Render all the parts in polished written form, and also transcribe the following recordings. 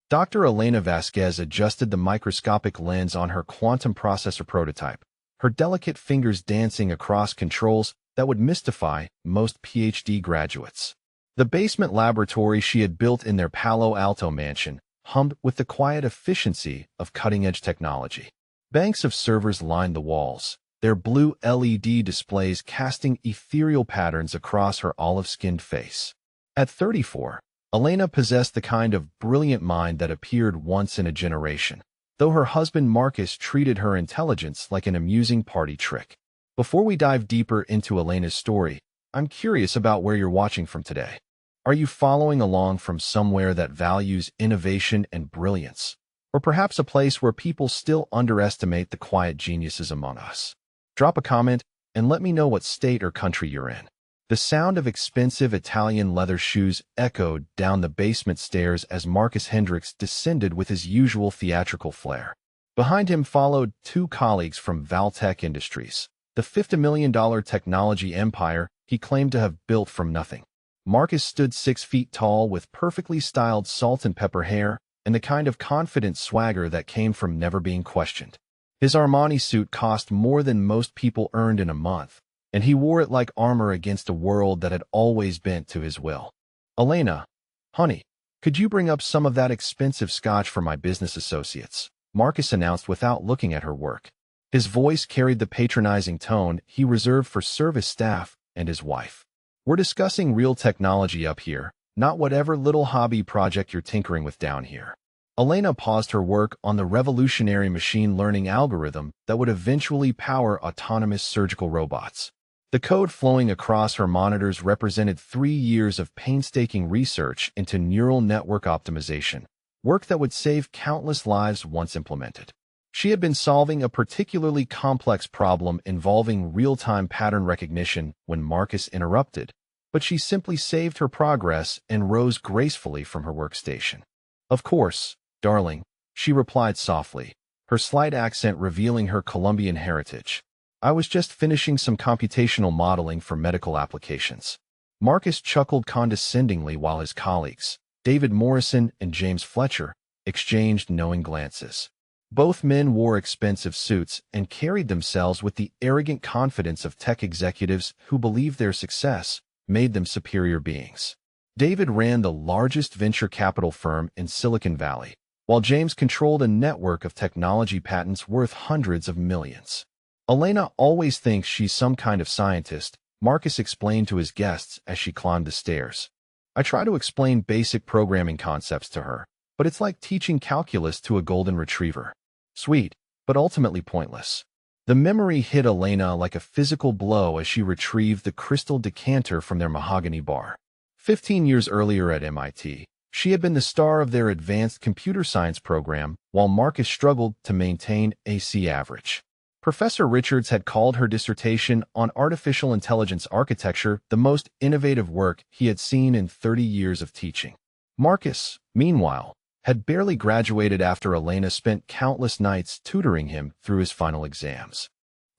Dr. Elena Vasquez adjusted the microscopic lens on her quantum processor prototype, her delicate fingers dancing across controls that would mystify most PhD graduates. The basement laboratory she had built in their Palo Alto mansion hummed with the quiet efficiency of cutting-edge technology. Banks of servers lined the walls, their blue LED displays casting ethereal patterns across her olive-skinned face. At 34, Elena possessed the kind of brilliant mind that appeared once in a generation, though her husband Marcus treated her intelligence like an amusing party trick. Before we dive deeper into Elena's story, I'm curious about where you're watching from today. Are you following along from somewhere that values innovation and brilliance? Or perhaps a place where people still underestimate the quiet geniuses among us? Drop a comment and let me know what state or country you're in. The sound of expensive Italian leather shoes echoed down the basement stairs as Marcus Hendricks descended with his usual theatrical flair. Behind him followed two colleagues from Valtech Industries, the $50 million technology empire he claimed to have built from nothing. Marcus stood 6 feet tall with perfectly styled salt and pepper hair and the kind of confident swagger that came from never being questioned. His Armani suit cost more than most people earned in a month, and he wore it like armor against a world that had always bent to his will. "Elena, honey, could you bring up some of that expensive scotch for my business associates?" Marcus announced without looking at her work. His voice carried the patronizing tone he reserved for service staff and his wife. "We're discussing real technology up here, not whatever little hobby project you're tinkering with down here." Elena paused her work on the revolutionary machine learning algorithm that would eventually power autonomous surgical robots. The code flowing across her monitors represented 3 years of painstaking research into neural network optimization, work that would save countless lives once implemented. She had been solving a particularly complex problem involving real-time pattern recognition when Marcus interrupted, but she simply saved her progress and rose gracefully from her workstation. "Of course, darling," she replied softly, her slight accent revealing her Colombian heritage. "I was just finishing some computational modeling for medical applications." Marcus chuckled condescendingly while his colleagues, David Morrison and James Fletcher, exchanged knowing glances. Both men wore expensive suits and carried themselves with the arrogant confidence of tech executives who believed their success made them superior beings. David ran the largest venture capital firm in Silicon Valley, while James controlled a network of technology patents worth hundreds of millions. "Elena always thinks she's some kind of scientist," Marcus explained to his guests as she climbed the stairs. "I try to explain basic programming concepts to her, but it's like teaching calculus to a golden retriever. Sweet, but ultimately pointless." The memory hit Elena like a physical blow as she retrieved the crystal decanter from their mahogany bar. 15 years earlier at MIT, she had been the star of their advanced computer science program, while Marcus struggled to maintain a C average. Professor Richards had called her dissertation on artificial intelligence architecture the most innovative work he had seen in 30 years of teaching. Marcus, meanwhile, had barely graduated after Elena spent countless nights tutoring him through his final exams.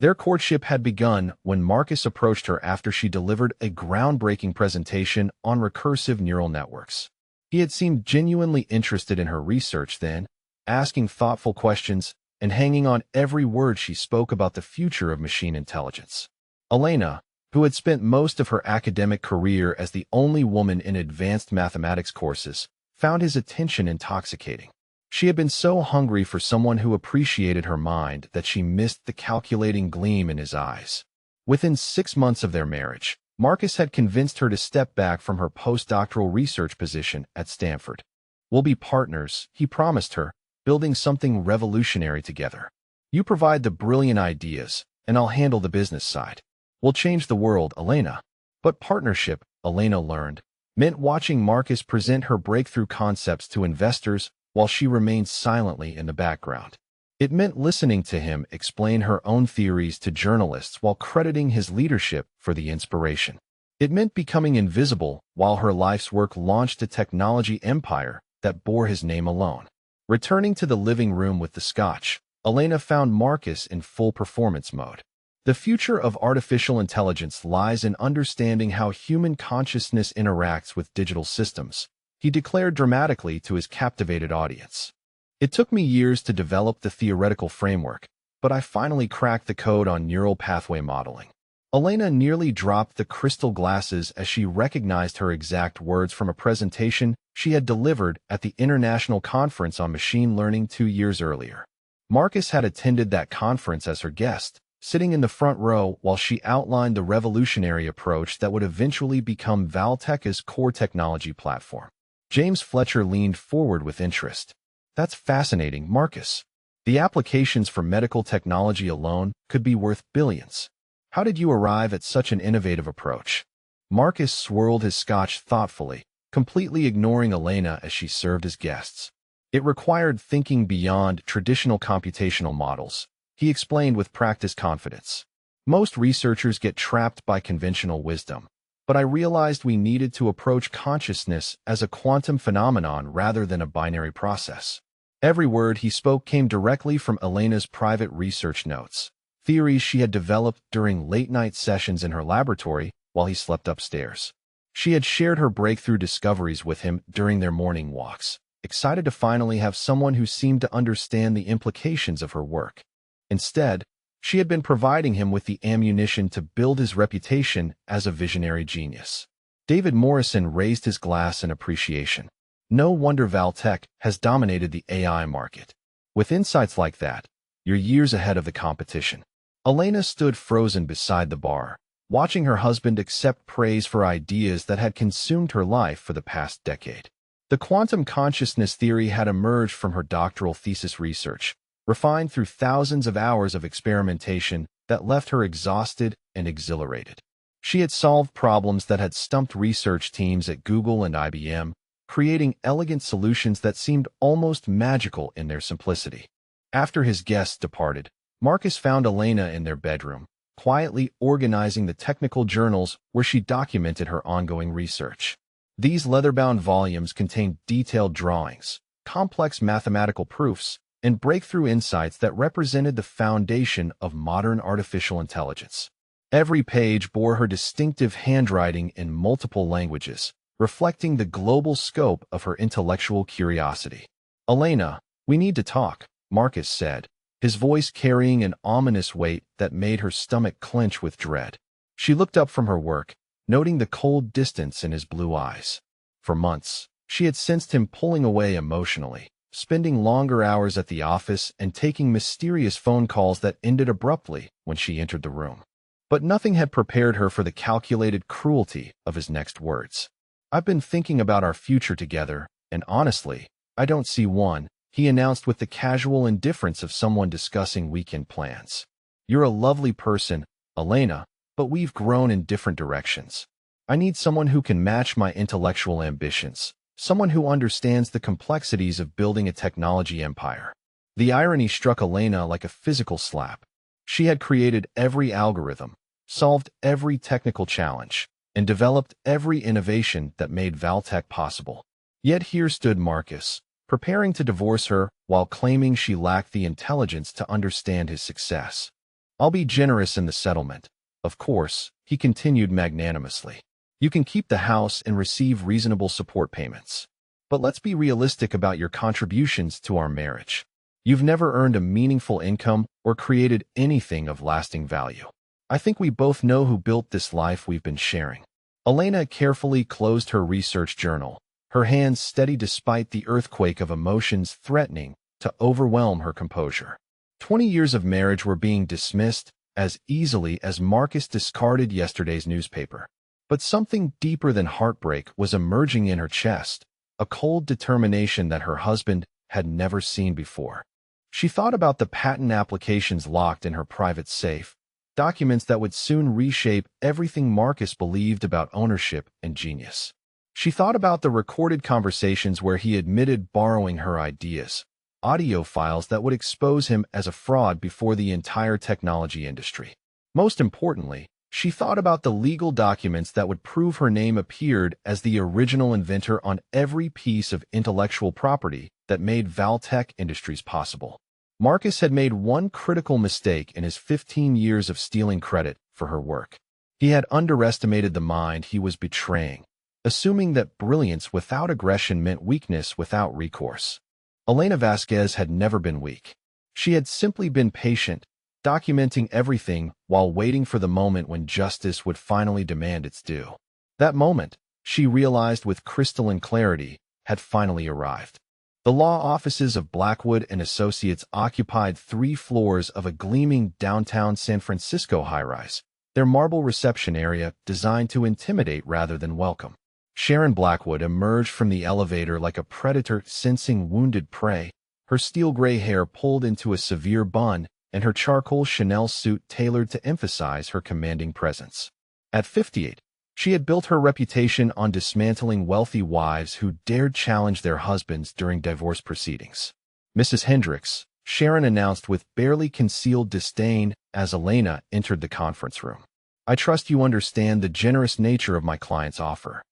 Their courtship had begun when Marcus approached her after she delivered a groundbreaking presentation on recursive neural networks. He had seemed genuinely interested in her research then, asking thoughtful questions and hanging on every word she spoke about the future of machine intelligence. Elena, who had spent most of her academic career as the only woman in advanced mathematics courses, found his attention intoxicating. She had been so hungry for someone who appreciated her mind that she missed the calculating gleam in his eyes. Within 6 months of their marriage, Marcus had convinced her to step back from her postdoctoral research position at Stanford. "We'll be partners," he promised her, "building something revolutionary together. You provide the brilliant ideas, and I'll handle the business side. We'll change the world, Elena." But partnership, Elena learned, meant watching Marcus present her breakthrough concepts to investors while she remained silently in the background. It meant listening to him explain her own theories to journalists while crediting his leadership for the inspiration. It meant becoming invisible while her life's work launched a technology empire that bore his name alone. Returning to the living room with the scotch, Elena found Marcus in full performance mode. The future of artificial intelligence lies in understanding how human consciousness interacts with digital systems, he declared dramatically to his captivated audience. It took me years to develop the theoretical framework, but I finally cracked the code on neural pathway modeling. Elena nearly dropped the crystal glasses as she recognized her exact words from a presentation she had delivered at the International Conference on Machine Learning 2 years earlier. Marcus had attended that conference as her guest, sitting in the front row while she outlined the revolutionary approach that would eventually become Valtech's core technology platform. James Fletcher leaned forward with interest. "That's fascinating, Marcus. The applications for medical technology alone could be worth billions. How did you arrive at such an innovative approach?" Marcus swirled his scotch thoughtfully, completely ignoring Elena as she served his guests. "It required thinking beyond traditional computational models," he explained with practiced confidence. "Most researchers get trapped by conventional wisdom, but I realized we needed to approach consciousness as a quantum phenomenon rather than a binary process." Every word he spoke came directly from Elena's private research notes, theories she had developed during late-night sessions in her laboratory while he slept upstairs. She had shared her breakthrough discoveries with him during their morning walks, excited to finally have someone who seemed to understand the implications of her work. Instead, she had been providing him with the ammunition to build his reputation as a visionary genius. David Morrison raised his glass in appreciation. "No wonder Valtech has dominated the AI market. With insights like that, you're years ahead of the competition." Elena stood frozen beside the bar, watching her husband accept praise for ideas that had consumed her life for the past decade. The quantum consciousness theory had emerged from her doctoral thesis research, refined through thousands of hours of experimentation that left her exhausted and exhilarated. She had solved problems that had stumped research teams at Google and IBM, creating elegant solutions that seemed almost magical in their simplicity. After his guests departed, Marcus found Elena in their bedroom, quietly organizing the technical journals where she documented her ongoing research. These leather-bound volumes contained detailed drawings, complex mathematical proofs, and breakthrough insights that represented the foundation of modern artificial intelligence. Every page bore her distinctive handwriting in multiple languages, reflecting the global scope of her intellectual curiosity. "Elena, we need to talk," Marcus said, his voice carrying an ominous weight that made her stomach clench with dread. She looked up from her work, noting the cold distance in his blue eyes. For months, she had sensed him pulling away emotionally, spending longer hours at the office and taking mysterious phone calls that ended abruptly when she entered the room. But nothing had prepared her for the calculated cruelty of his next words. "I've been thinking about our future together, and honestly, I don't see one," he announced with the casual indifference of someone discussing weekend plans. "You're a lovely person, Elena, but we've grown in different directions. I need someone who can match my intellectual ambitions, someone who understands the complexities of building a technology empire." The irony struck Elena like a physical slap. She had created every algorithm, solved every technical challenge, and developed every innovation that made Valtech possible. Yet here stood Marcus, preparing to divorce her while claiming she lacked the intelligence to understand his success. "I'll be generous in the settlement, of course," he continued magnanimously. "You can keep the house and receive reasonable support payments. But let's be realistic about your contributions to our marriage. You've never earned a meaningful income or created anything of lasting value. I think we both know who built this life we've been sharing." Elena carefully closed her research journal, her hands steady despite the earthquake of emotions threatening to overwhelm her composure. 20 years of marriage were being dismissed as easily as Marcus discarded yesterday's newspaper. But something deeper than heartbreak was emerging in her chest, a cold determination that her husband had never seen before. She thought about the patent applications locked in her private safe, documents that would soon reshape everything Marcus believed about ownership and genius. She thought about the recorded conversations where he admitted borrowing her ideas, audio files that would expose him as a fraud before the entire technology industry. Most importantly, she thought about the legal documents that would prove her name appeared as the original inventor on every piece of intellectual property that made Valtech Industries possible. Marcus had made one critical mistake in his 15 years of stealing credit for her work. He had underestimated the mind he was betraying. assuming that brilliance without aggression meant weakness without recourse. Elena Vasquez had never been weak. She had simply been patient, documenting everything while waiting for the moment when justice would finally demand its due. That moment, she realized with crystalline clarity, had finally arrived. The law offices of Blackwood and Associates occupied 3 floors of a gleaming downtown San Francisco high-rise, their marble reception area designed to intimidate rather than welcome. Sharon Blackwood emerged from the elevator like a predator sensing wounded prey, her steel-gray hair pulled into a severe bun and her charcoal Chanel suit tailored to emphasize her commanding presence. At 58, she had built her reputation on dismantling wealthy wives who dared challenge their husbands during divorce proceedings. "Mrs. Hendricks," Sharon announced with barely concealed disdain as Elena entered the conference room. "I trust you understand the generous nature of my client's offer.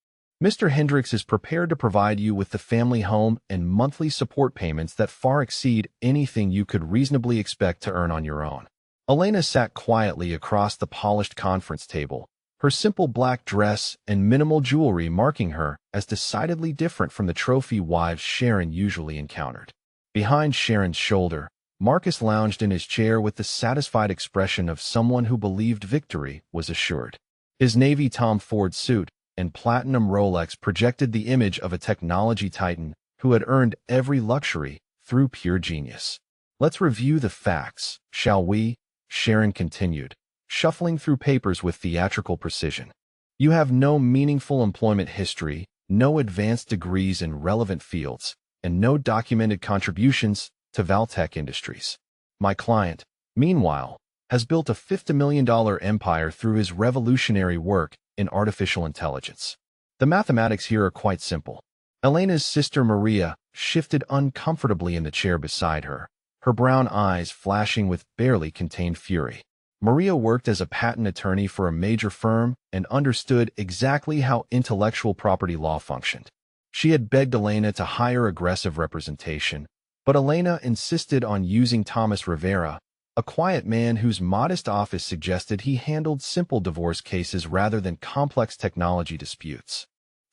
Mr. Hendricks is prepared to provide you with the family home and monthly support payments that far exceed anything you could reasonably expect to earn on your own." Elena sat quietly across the polished conference table, her simple black dress and minimal jewelry marking her as decidedly different from the trophy wives Sharon usually encountered. Behind Sharon's shoulder, Marcus lounged in his chair with the satisfied expression of someone who believed victory was assured. His navy Tom Ford suit and platinum Rolex projected the image of a technology titan who had earned every luxury through pure genius. "Let's review the facts, shall we?" Sharon continued, shuffling through papers with theatrical precision. "You have no meaningful employment history, no advanced degrees in relevant fields, and no documented contributions to Valtech Industries. My client, meanwhile, has built a $50 million empire through his revolutionary work in artificial intelligence." The mathematics here are quite simple. Elena's sister Maria shifted uncomfortably in the chair beside her, her brown eyes flashing with barely contained fury. Maria worked as a patent attorney for a major firm and understood exactly how intellectual property law functioned. She had begged Elena to hire aggressive representation, but Elena insisted on using Thomas Rivera, a quiet man whose modest office suggested he handled simple divorce cases rather than complex technology disputes.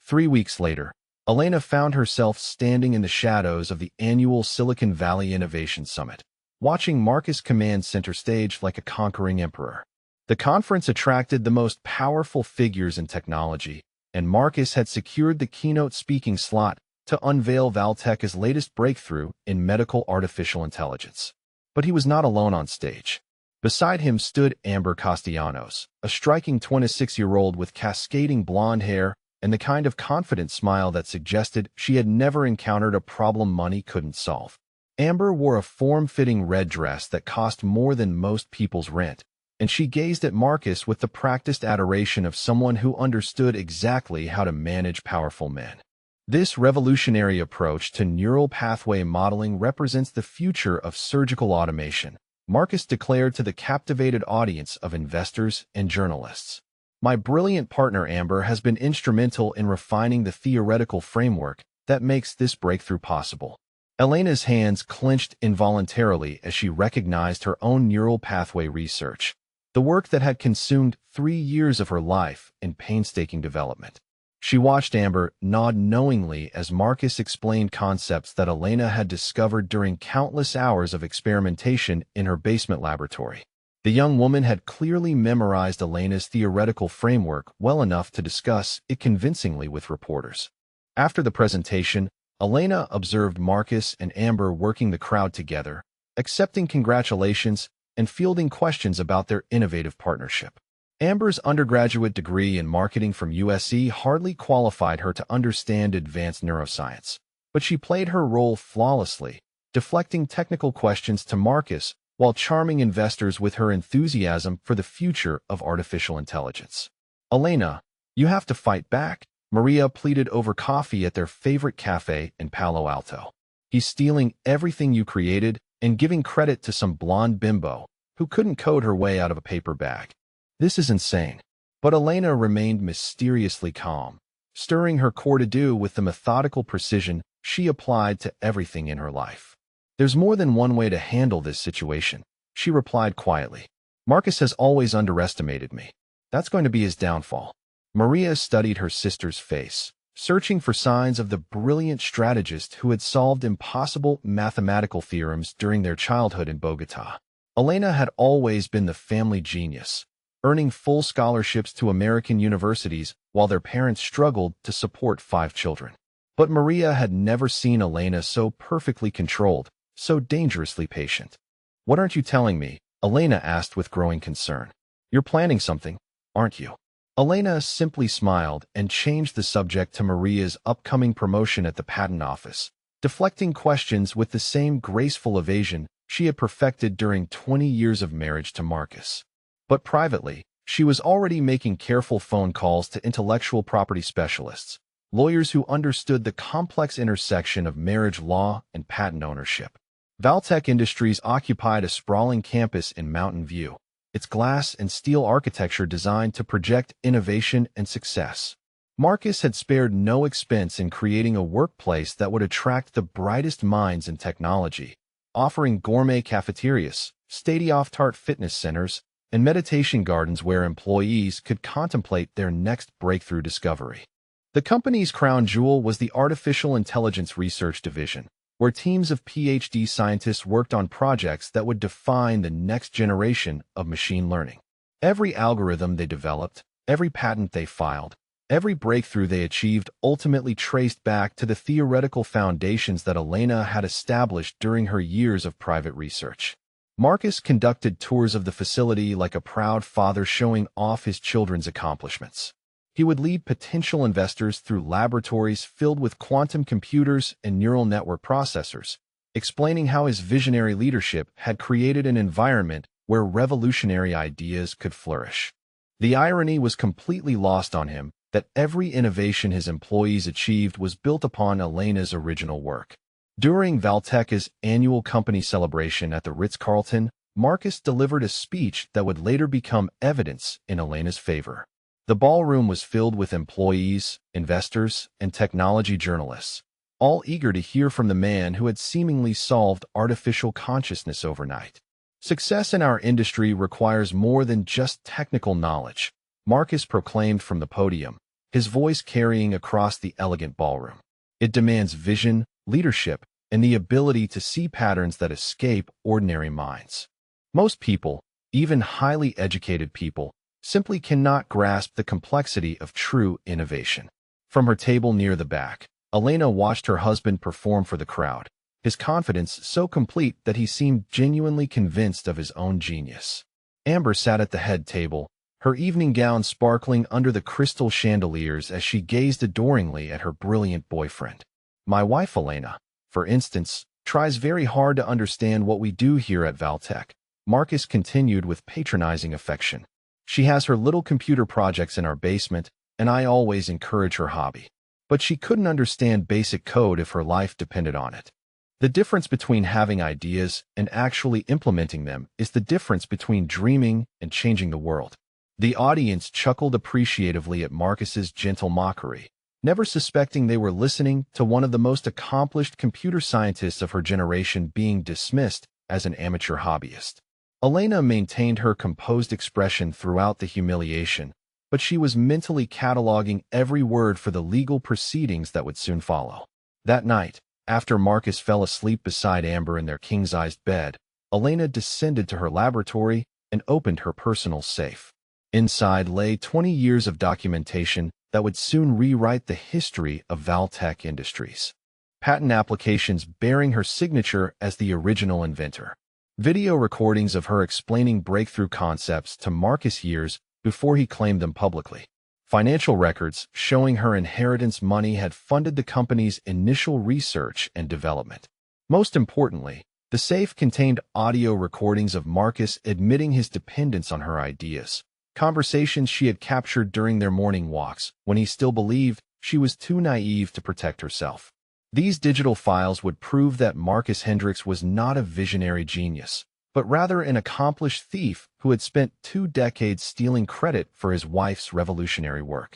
3 weeks later, Elena found herself standing in the shadows of the annual Silicon Valley Innovation Summit, watching Marcus command center stage like a conquering emperor. The conference attracted the most powerful figures in technology, and Marcus had secured the keynote speaking slot to unveil Valtech's latest breakthrough in medical artificial intelligence. But he was not alone on stage. Beside him stood Amber Castellanos, a striking 26-year-old with cascading blonde hair and the kind of confident smile that suggested she had never encountered a problem money couldn't solve. Amber wore a form-fitting red dress that cost more than most people's rent, and she gazed at Marcus with the practiced adoration of someone who understood exactly how to manage powerful men. This revolutionary approach to neural pathway modeling represents the future of surgical automation, Marcus declared to the captivated audience of investors and journalists. "My brilliant partner Amber has been instrumental in refining the theoretical framework that makes this breakthrough possible." Elena's hands clenched involuntarily as she recognized her own neural pathway research, the work that had consumed 3 years of her life in painstaking development. She watched Amber nod knowingly as Marcus explained concepts that Elena had discovered during countless hours of experimentation in her basement laboratory. The young woman had clearly memorized Elena's theoretical framework well enough to discuss it convincingly with reporters. After the presentation, Elena observed Marcus and Amber working the crowd together, accepting congratulations and fielding questions about their innovative partnership. Amber's undergraduate degree in marketing from USC hardly qualified her to understand advanced neuroscience, but she played her role flawlessly, deflecting technical questions to Marcus while charming investors with her enthusiasm for the future of artificial intelligence. "Elena, you have to fight back," Maria pleaded over coffee at their favorite cafe in Palo Alto. "He's stealing everything you created and giving credit to some blonde bimbo who couldn't code her way out of a paper bag. This is insane." But Elena remained mysteriously calm, stirring her courte-à-deux with the methodical precision she applied to everything in her life. "There's more than one way to handle this situation," she replied quietly. "Marcus has always underestimated me. That's going to be his downfall. Maria studied her sister's face, searching for signs of the brilliant strategist who had solved impossible mathematical theorems during their childhood in Bogota. Elena had always been the family genius, earning full scholarships to American universities while their parents struggled to support 5 children. But Maria had never seen Elena so perfectly controlled, so dangerously patient. "What aren't you telling me?" Elena asked with growing concern. "You're planning something, aren't you?" Elena simply smiled and changed the subject to Maria's upcoming promotion at the patent office, deflecting questions with the same graceful evasion she had perfected during 20 years of marriage to Marcus. But privately, she was already making careful phone calls to intellectual property specialists, lawyers who understood the complex intersection of marriage law and patent ownership. Valtech Industries occupied a sprawling campus in Mountain View, its glass and steel architecture designed to project innovation and success. Marcus had spared no expense in creating a workplace that would attract the brightest minds in technology, offering gourmet cafeterias, state-of-the-art fitness centers, and meditation gardens where employees could contemplate their next breakthrough discovery. The company's crown jewel was the Artificial Intelligence Research Division, where teams of PhD scientists worked on projects that would define the next generation of machine learning. Every algorithm they developed, every patent they filed, every breakthrough they achieved ultimately traced back to the theoretical foundations that Elena had established during her years of private research. Marcus conducted tours of the facility like a proud father showing off his children's accomplishments. He would lead potential investors through laboratories filled with quantum computers and neural network processors, explaining how his visionary leadership had created an environment where revolutionary ideas could flourish. The irony was completely lost on him that every innovation his employees achieved was built upon Elena's original work. During Valtech's annual company celebration at the Ritz-Carlton, Marcus delivered a speech that would later become evidence in Elena's favor. The ballroom was filled with employees, investors, and technology journalists, all eager to hear from the man who had seemingly solved artificial consciousness overnight. "Success in our industry requires more than just technical knowledge," Marcus proclaimed from the podium, his voice carrying across the elegant ballroom. "It demands vision, leadership, and the ability to see patterns that escape ordinary minds. Most people, even highly educated people, simply cannot grasp the complexity of true innovation." From her table near the back, Elena watched her husband perform for the crowd, his confidence so complete that he seemed genuinely convinced of his own genius. Amber sat at the head table, her evening gown sparkling under the crystal chandeliers as she gazed adoringly at her brilliant boyfriend. "My wife Elena, for instance, tries very hard to understand what we do here at Valtech," Marcus continued with patronizing affection. "She has her little computer projects in our basement, and I always encourage her hobby. But she couldn't understand basic code if her life depended on it. The difference between having ideas and actually implementing them is the difference between dreaming and changing the world." The audience chuckled appreciatively at Marcus's gentle mockery, never suspecting they were listening to one of the most accomplished computer scientists of her generation being dismissed as an amateur hobbyist. Elena maintained her composed expression throughout the humiliation, but she was mentally cataloging every word for the legal proceedings that would soon follow. That night, after Marcus fell asleep beside Amber in their king-sized bed, Elena descended to her laboratory and opened her personal safe. Inside lay 20 years of documentation that would soon rewrite the history of Valtech Industries. Patent applications bearing her signature as the original inventor. Video recordings of her explaining breakthrough concepts to Marcus years before he claimed them publicly. Financial records showing her inheritance money had funded the company's initial research and development. Most importantly, the safe contained audio recordings of Marcus admitting his dependence on her ideas, conversations she had captured during their morning walks when he still believed she was too naive to protect herself. These digital files would prove that Marcus Hendricks was not a visionary genius, but rather an accomplished thief who had spent 2 decades stealing credit for his wife's revolutionary work.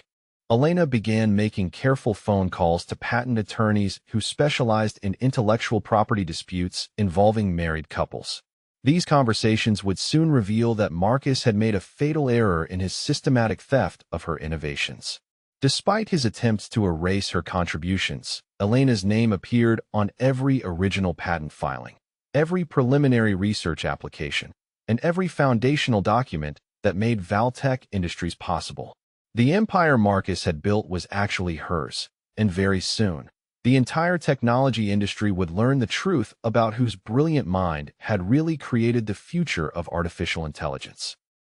Elena began making careful phone calls to patent attorneys who specialized in intellectual property disputes involving married couples. These conversations would soon reveal that Marcus had made a fatal error in his systematic theft of her innovations. Despite his attempts to erase her contributions, Elena's name appeared on every original patent filing, every preliminary research application, and every foundational document that made Valtech Industries possible. The empire Marcus had built was actually hers, and very soon, the entire technology industry would learn the truth about whose brilliant mind had really created the future of artificial intelligence.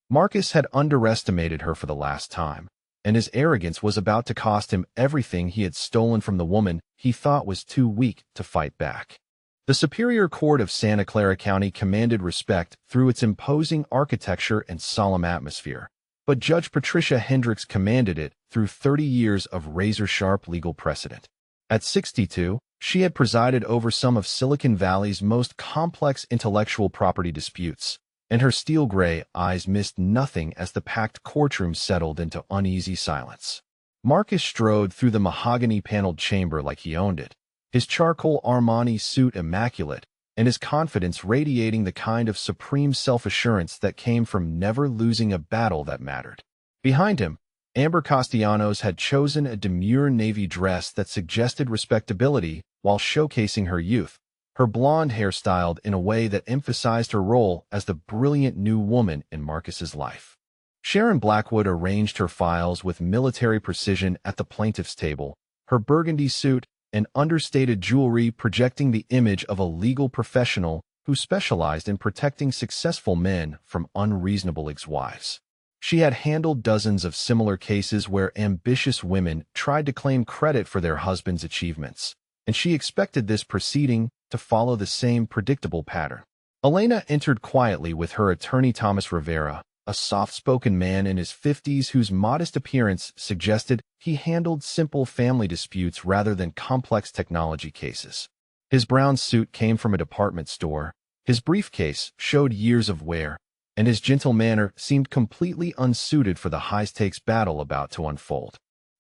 Marcus had underestimated her for the last time, and his arrogance was about to cost him everything he had stolen from the woman he thought was too weak to fight back. The Superior Court of Santa Clara County commanded respect through its imposing architecture and solemn atmosphere, but Judge Patricia Hendricks commanded it through 30 years of razor-sharp legal precedent. At 62, she had presided over some of Silicon Valley's most complex intellectual property disputes, and her steel-gray eyes missed nothing as the packed courtroom settled into uneasy silence. Marcus strode through the mahogany-paneled chamber like he owned it, his charcoal Armani suit immaculate, and his confidence radiating the kind of supreme self-assurance that came from never losing a battle that mattered. Behind him, Amber Castellanos had chosen a demure navy dress that suggested respectability while showcasing her youth, her blonde hair styled in a way that emphasized her role as the brilliant new woman in Marcus's life. Sharon Blackwood arranged her files with military precision at the plaintiff's table, her burgundy suit and understated jewelry projecting the image of a legal professional who specialized in protecting successful men from unreasonable ex-wives. She had handled dozens of similar cases where ambitious women tried to claim credit for their husbands' achievements, and she expected this proceeding to follow the same predictable pattern. Elena entered quietly with her attorney Thomas Rivera, a soft-spoken man in his 50s whose modest appearance suggested he handled simple family disputes rather than complex technology cases. His brown suit came from a department store, his briefcase showed years of wear, and his gentle manner seemed completely unsuited for the high-stakes battle about to unfold.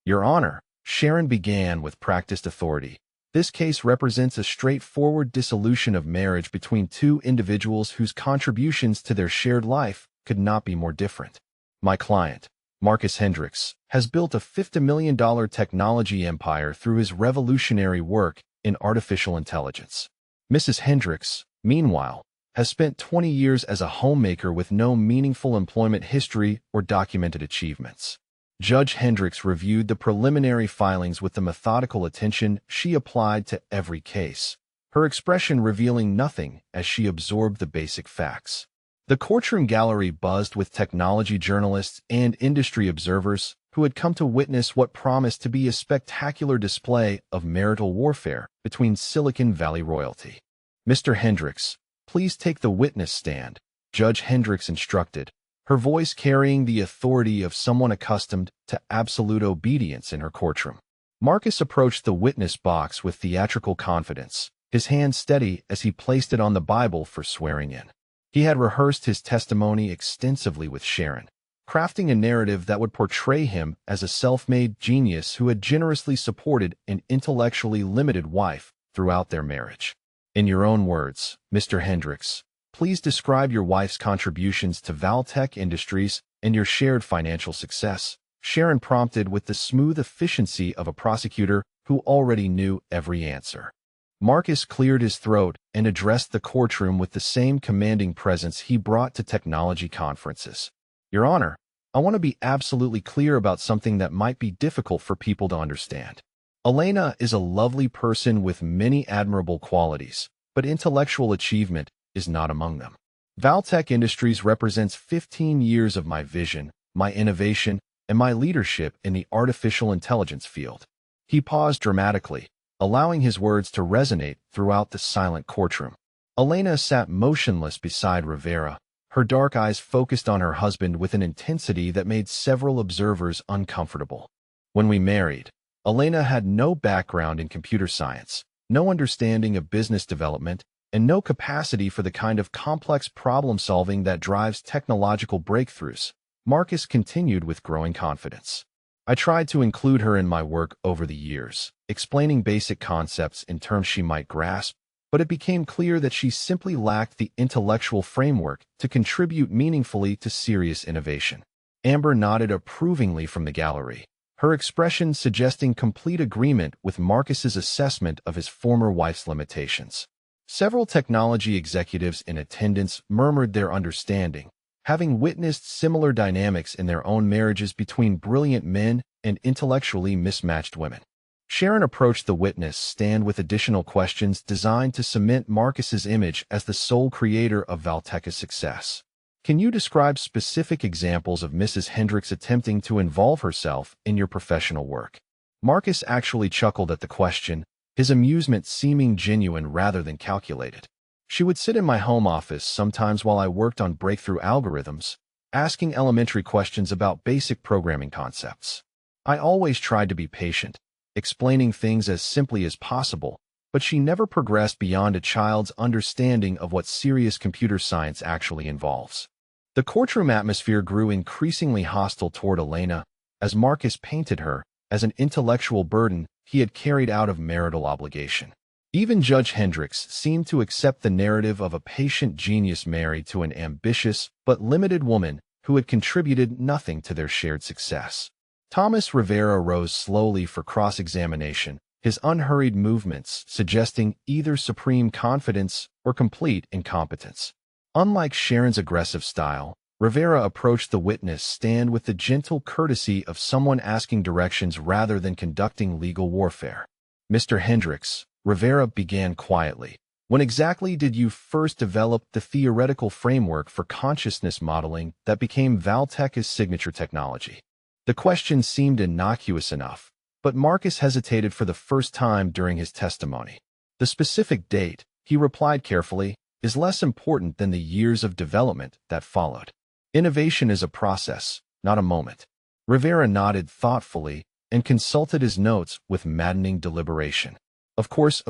Your Honor, Sharon began with practiced authority. This case represents a straightforward dissolution of marriage between two individuals whose contributions to their shared life could not be more different. My client, Marcus Hendricks, has built a $50 million technology empire through his revolutionary work in artificial intelligence. Mrs. Hendricks, meanwhile, has spent 20 years as a homemaker with no meaningful employment history or documented achievements. Judge Hendricks reviewed the preliminary filings with the methodical attention she applied to every case, her expression revealing nothing as she absorbed the basic facts. The courtroom gallery buzzed with technology journalists and industry observers who had come to witness what promised to be a spectacular display of marital warfare between Silicon Valley royalty. Mr. Hendricks, please take the witness stand, Judge Hendricks instructed, her voice carrying the authority of someone accustomed to absolute obedience in her courtroom. Marcus approached the witness box with theatrical confidence, his hand steady as he placed it on the Bible for swearing in. He had rehearsed his testimony extensively with Sharon, crafting a narrative that would portray him as a self-made genius who had generously supported an intellectually limited wife throughout their marriage. In your own words, Mr. Hendricks, please describe your wife's contributions to Valtech Industries and your shared financial success, Sharon prompted with the smooth efficiency of a prosecutor who already knew every answer. Marcus cleared his throat and addressed the courtroom with the same commanding presence he brought to technology conferences. Your Honor, I want to be absolutely clear about something that might be difficult for people to understand. Elena is a lovely person with many admirable qualities, but intellectual achievement is not among them. Valtech Industries represents 15 years of my vision, my innovation, and my leadership in the artificial intelligence field. He paused dramatically, allowing his words to resonate throughout the silent courtroom. Elena sat motionless beside Rivera, her dark eyes focused on her husband with an intensity that made several observers uncomfortable. When we married, Elena had no background in computer science, no understanding of business development, and no capacity for the kind of complex problem-solving that drives technological breakthroughs. Marcus continued with growing confidence. I tried to include her in my work over the years, explaining basic concepts in terms she might grasp, but it became clear that she simply lacked the intellectual framework to contribute meaningfully to serious innovation. Amber nodded approvingly from the gallery, her expression suggesting complete agreement with Marcus's assessment of his former wife's limitations. Several technology executives in attendance murmured their understanding, having witnessed similar dynamics in their own marriages between brilliant men and intellectually mismatched women. Sharon approached the witness stand with additional questions designed to cement Marcus's image as the sole creator of Valteca's success. Can you describe specific examples of Mrs. Hendricks attempting to involve herself in your professional work? Marcus actually chuckled at the question, his amusement seeming genuine rather than calculated. She would sit in my home office sometimes while I worked on breakthrough algorithms, asking elementary questions about basic programming concepts. I always tried to be patient, explaining things as simply as possible, but she never progressed beyond a child's understanding of what serious computer science actually involves. The courtroom atmosphere grew increasingly hostile toward Elena, as Marcus painted her as an intellectual burden he had carried out of marital obligation. Even Judge Hendricks seemed to accept the narrative of a patient genius married to an ambitious but limited woman who had contributed nothing to their shared success. Thomas Rivera rose slowly for cross-examination, his unhurried movements suggesting either supreme confidence or complete incompetence. Unlike Sharon's aggressive style, Rivera approached the witness stand with the gentle courtesy of someone asking directions rather than conducting legal warfare. Mr. Hendricks, Rivera began quietly, when exactly did you first develop the theoretical framework for consciousness modeling that became Valteca's signature technology? The question seemed innocuous enough, but Marcus hesitated for the first time during his testimony. The specific date, he replied carefully, is less important than the years of development that followed. Innovation is a process, not a moment. Rivera nodded thoughtfully and consulted his notes with maddening deliberation. Of course.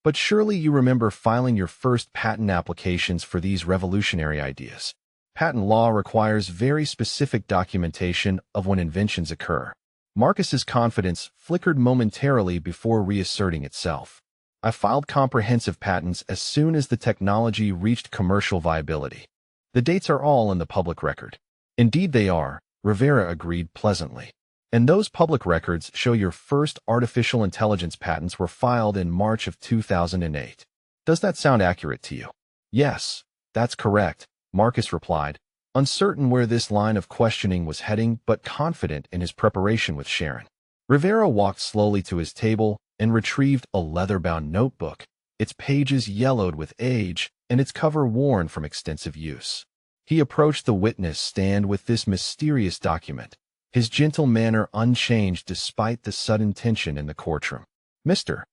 But surely you remember filing your first patent applications for these revolutionary ideas. Patent law requires very specific documentation of when inventions occur. Marcus's confidence flickered momentarily before reasserting itself. I filed comprehensive patents as soon as the technology reached commercial viability. The dates are all in the public record. Indeed they are, Rivera agreed pleasantly. And those public records show your first artificial intelligence patents were filed in March of 2008. Does that sound accurate to you? Yes, that's correct, Marcus replied, uncertain where this line of questioning was heading but confident in his preparation with Sharon. Rivera walked slowly to his table and retrieved a leather-bound notebook, its pages yellowed with age and its cover worn from extensive use. He approached the witness stand with this mysterious document, his gentle manner unchanged despite the sudden tension in the courtroom. Mr.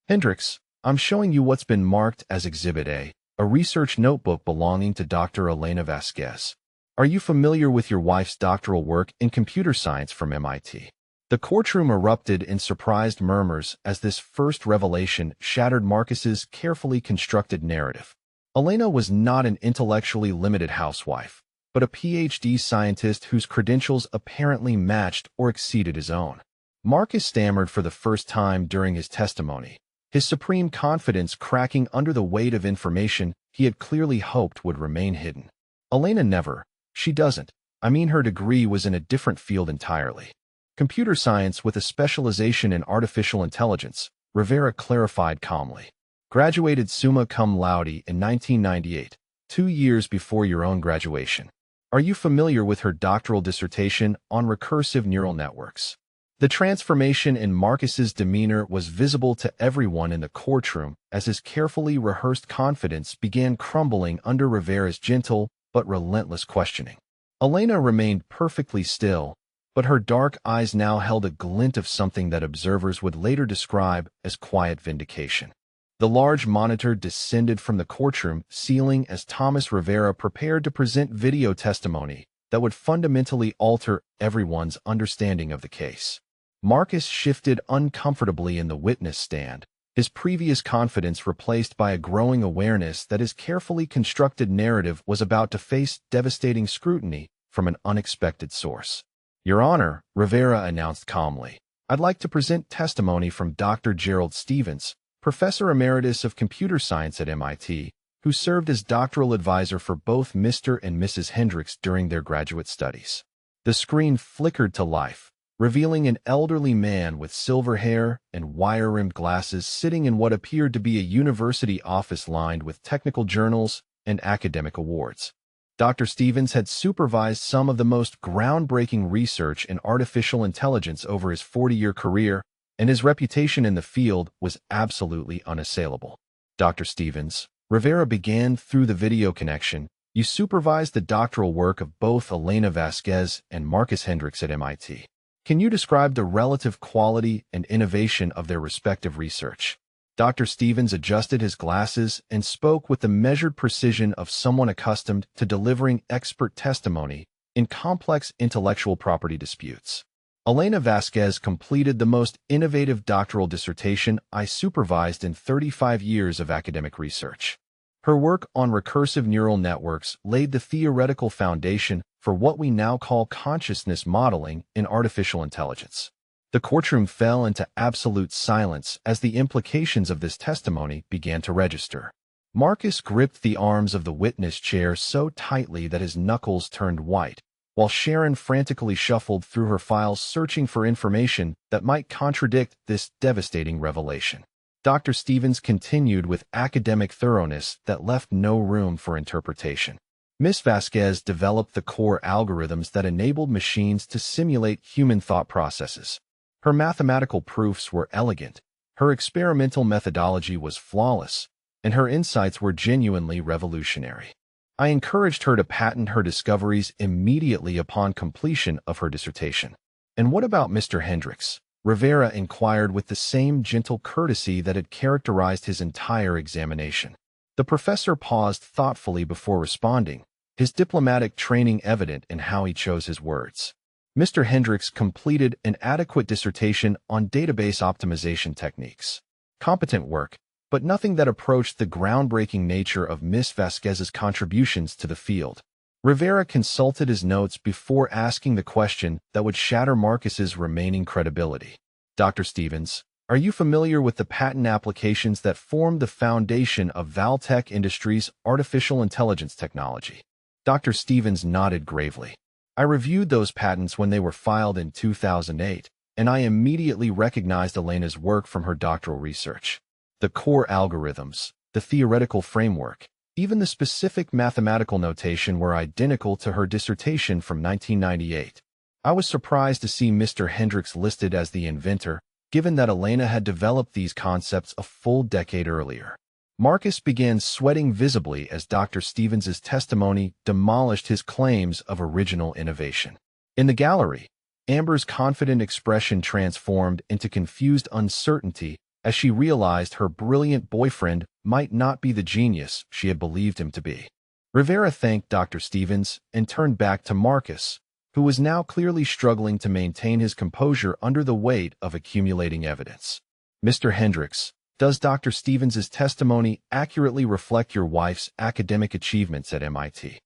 Hendricks, I'm showing you what's been marked as Exhibit A, a research notebook belonging to Dr. Elena Vasquez. Are you familiar with your wife's doctoral work in computer science from MIT? The courtroom erupted in surprised murmurs as this first revelation shattered Marcus's carefully constructed narrative. Elena was not an intellectually limited housewife, but a PhD scientist whose credentials apparently matched or exceeded his own. Marcus stammered for the first time during his testimony, his supreme confidence cracking under the weight of information he had clearly hoped would remain hidden. Elena never. She doesn't. I mean, her degree was in a different field entirely. Computer science with a specialization in artificial intelligence, Rivera clarified calmly. Graduated summa cum laude in 1998, 2 years before your own graduation. Are you familiar with her doctoral dissertation on recursive neural networks? The transformation in Marcus's demeanor was visible to everyone in the courtroom as his carefully rehearsed confidence began crumbling under Rivera's gentle but relentless questioning. Elena remained perfectly still, but her dark eyes now held a glint of something that observers would later describe as quiet vindication. The large monitor descended from the courtroom ceiling as Thomas Rivera prepared to present video testimony that would fundamentally alter everyone's understanding of the case. Marcus shifted uncomfortably in the witness stand, his previous confidence replaced by a growing awareness that his carefully constructed narrative was about to face devastating scrutiny from an unexpected source. Your Honor, Rivera announced calmly, I'd like to present testimony from Dr. Gerald Stevens, professor emeritus of computer science at MIT, who served as doctoral advisor for both Mr. and Mrs. Hendricks during their graduate studies. The screen flickered to life, revealing an elderly man with silver hair and wire-rimmed glasses sitting in what appeared to be a university office lined with technical journals and academic awards. Dr. Stevens had supervised some of the most groundbreaking research in artificial intelligence over his 40-year career, and his reputation in the field was absolutely unassailable. Dr. Stevens, Rivera began through the video connection. You supervised the doctoral work of both Elena Vasquez and Marcus Hendricks at MIT. Can you describe the relative quality and innovation of their respective research? Dr. Stevens adjusted his glasses and spoke with the measured precision of someone accustomed to delivering expert testimony in complex intellectual property disputes. Elena Vasquez completed the most innovative doctoral dissertation I supervised in 35 years of academic research. Her work on recursive neural networks laid the theoretical foundation for what we now call consciousness modeling in artificial intelligence. The courtroom fell into absolute silence as the implications of this testimony began to register. Marcus gripped the arms of the witness chair so tightly that his knuckles turned white, while Sharon frantically shuffled through her files searching for information that might contradict this devastating revelation. Dr. Stevens continued with academic thoroughness that left no room for interpretation. Ms. Vasquez developed the core algorithms that enabled machines to simulate human thought processes. Her mathematical proofs were elegant, her experimental methodology was flawless, and her insights were genuinely revolutionary. I encouraged her to patent her discoveries immediately upon completion of her dissertation. And what about Mr. Hendricks? Rivera inquired with the same gentle courtesy that had characterized his entire examination. The professor paused thoughtfully before responding, his diplomatic training evident in how he chose his words. Mr. Hendricks completed an adequate dissertation on database optimization techniques. Competent work, but nothing that approached the groundbreaking nature of Ms. Vasquez's contributions to the field. Rivera consulted his notes before asking the question that would shatter Marcus's remaining credibility. Dr. Stevens, are you familiar with the patent applications that form the foundation of Valtech Industries' artificial intelligence technology? Dr. Stevens nodded gravely. I reviewed those patents when they were filed in 2008, and I immediately recognized Elena's work from her doctoral research. The core algorithms, the theoretical framework, even the specific mathematical notation were identical to her dissertation from 1998. I was surprised to see Mr. Hendricks listed as the inventor, given that Elena had developed these concepts a full decade earlier. Marcus began sweating visibly as Dr. Stevens's testimony demolished his claims of original innovation. In the gallery, Amber's confident expression transformed into confused uncertainty as she realized her brilliant boyfriend might not be the genius she had believed him to be. Rivera thanked Dr. Stevens and turned back to Marcus, who was now clearly struggling to maintain his composure under the weight of accumulating evidence. Mr. Hendricks, does Dr. Stevens's testimony accurately reflect your wife's academic achievements at MIT?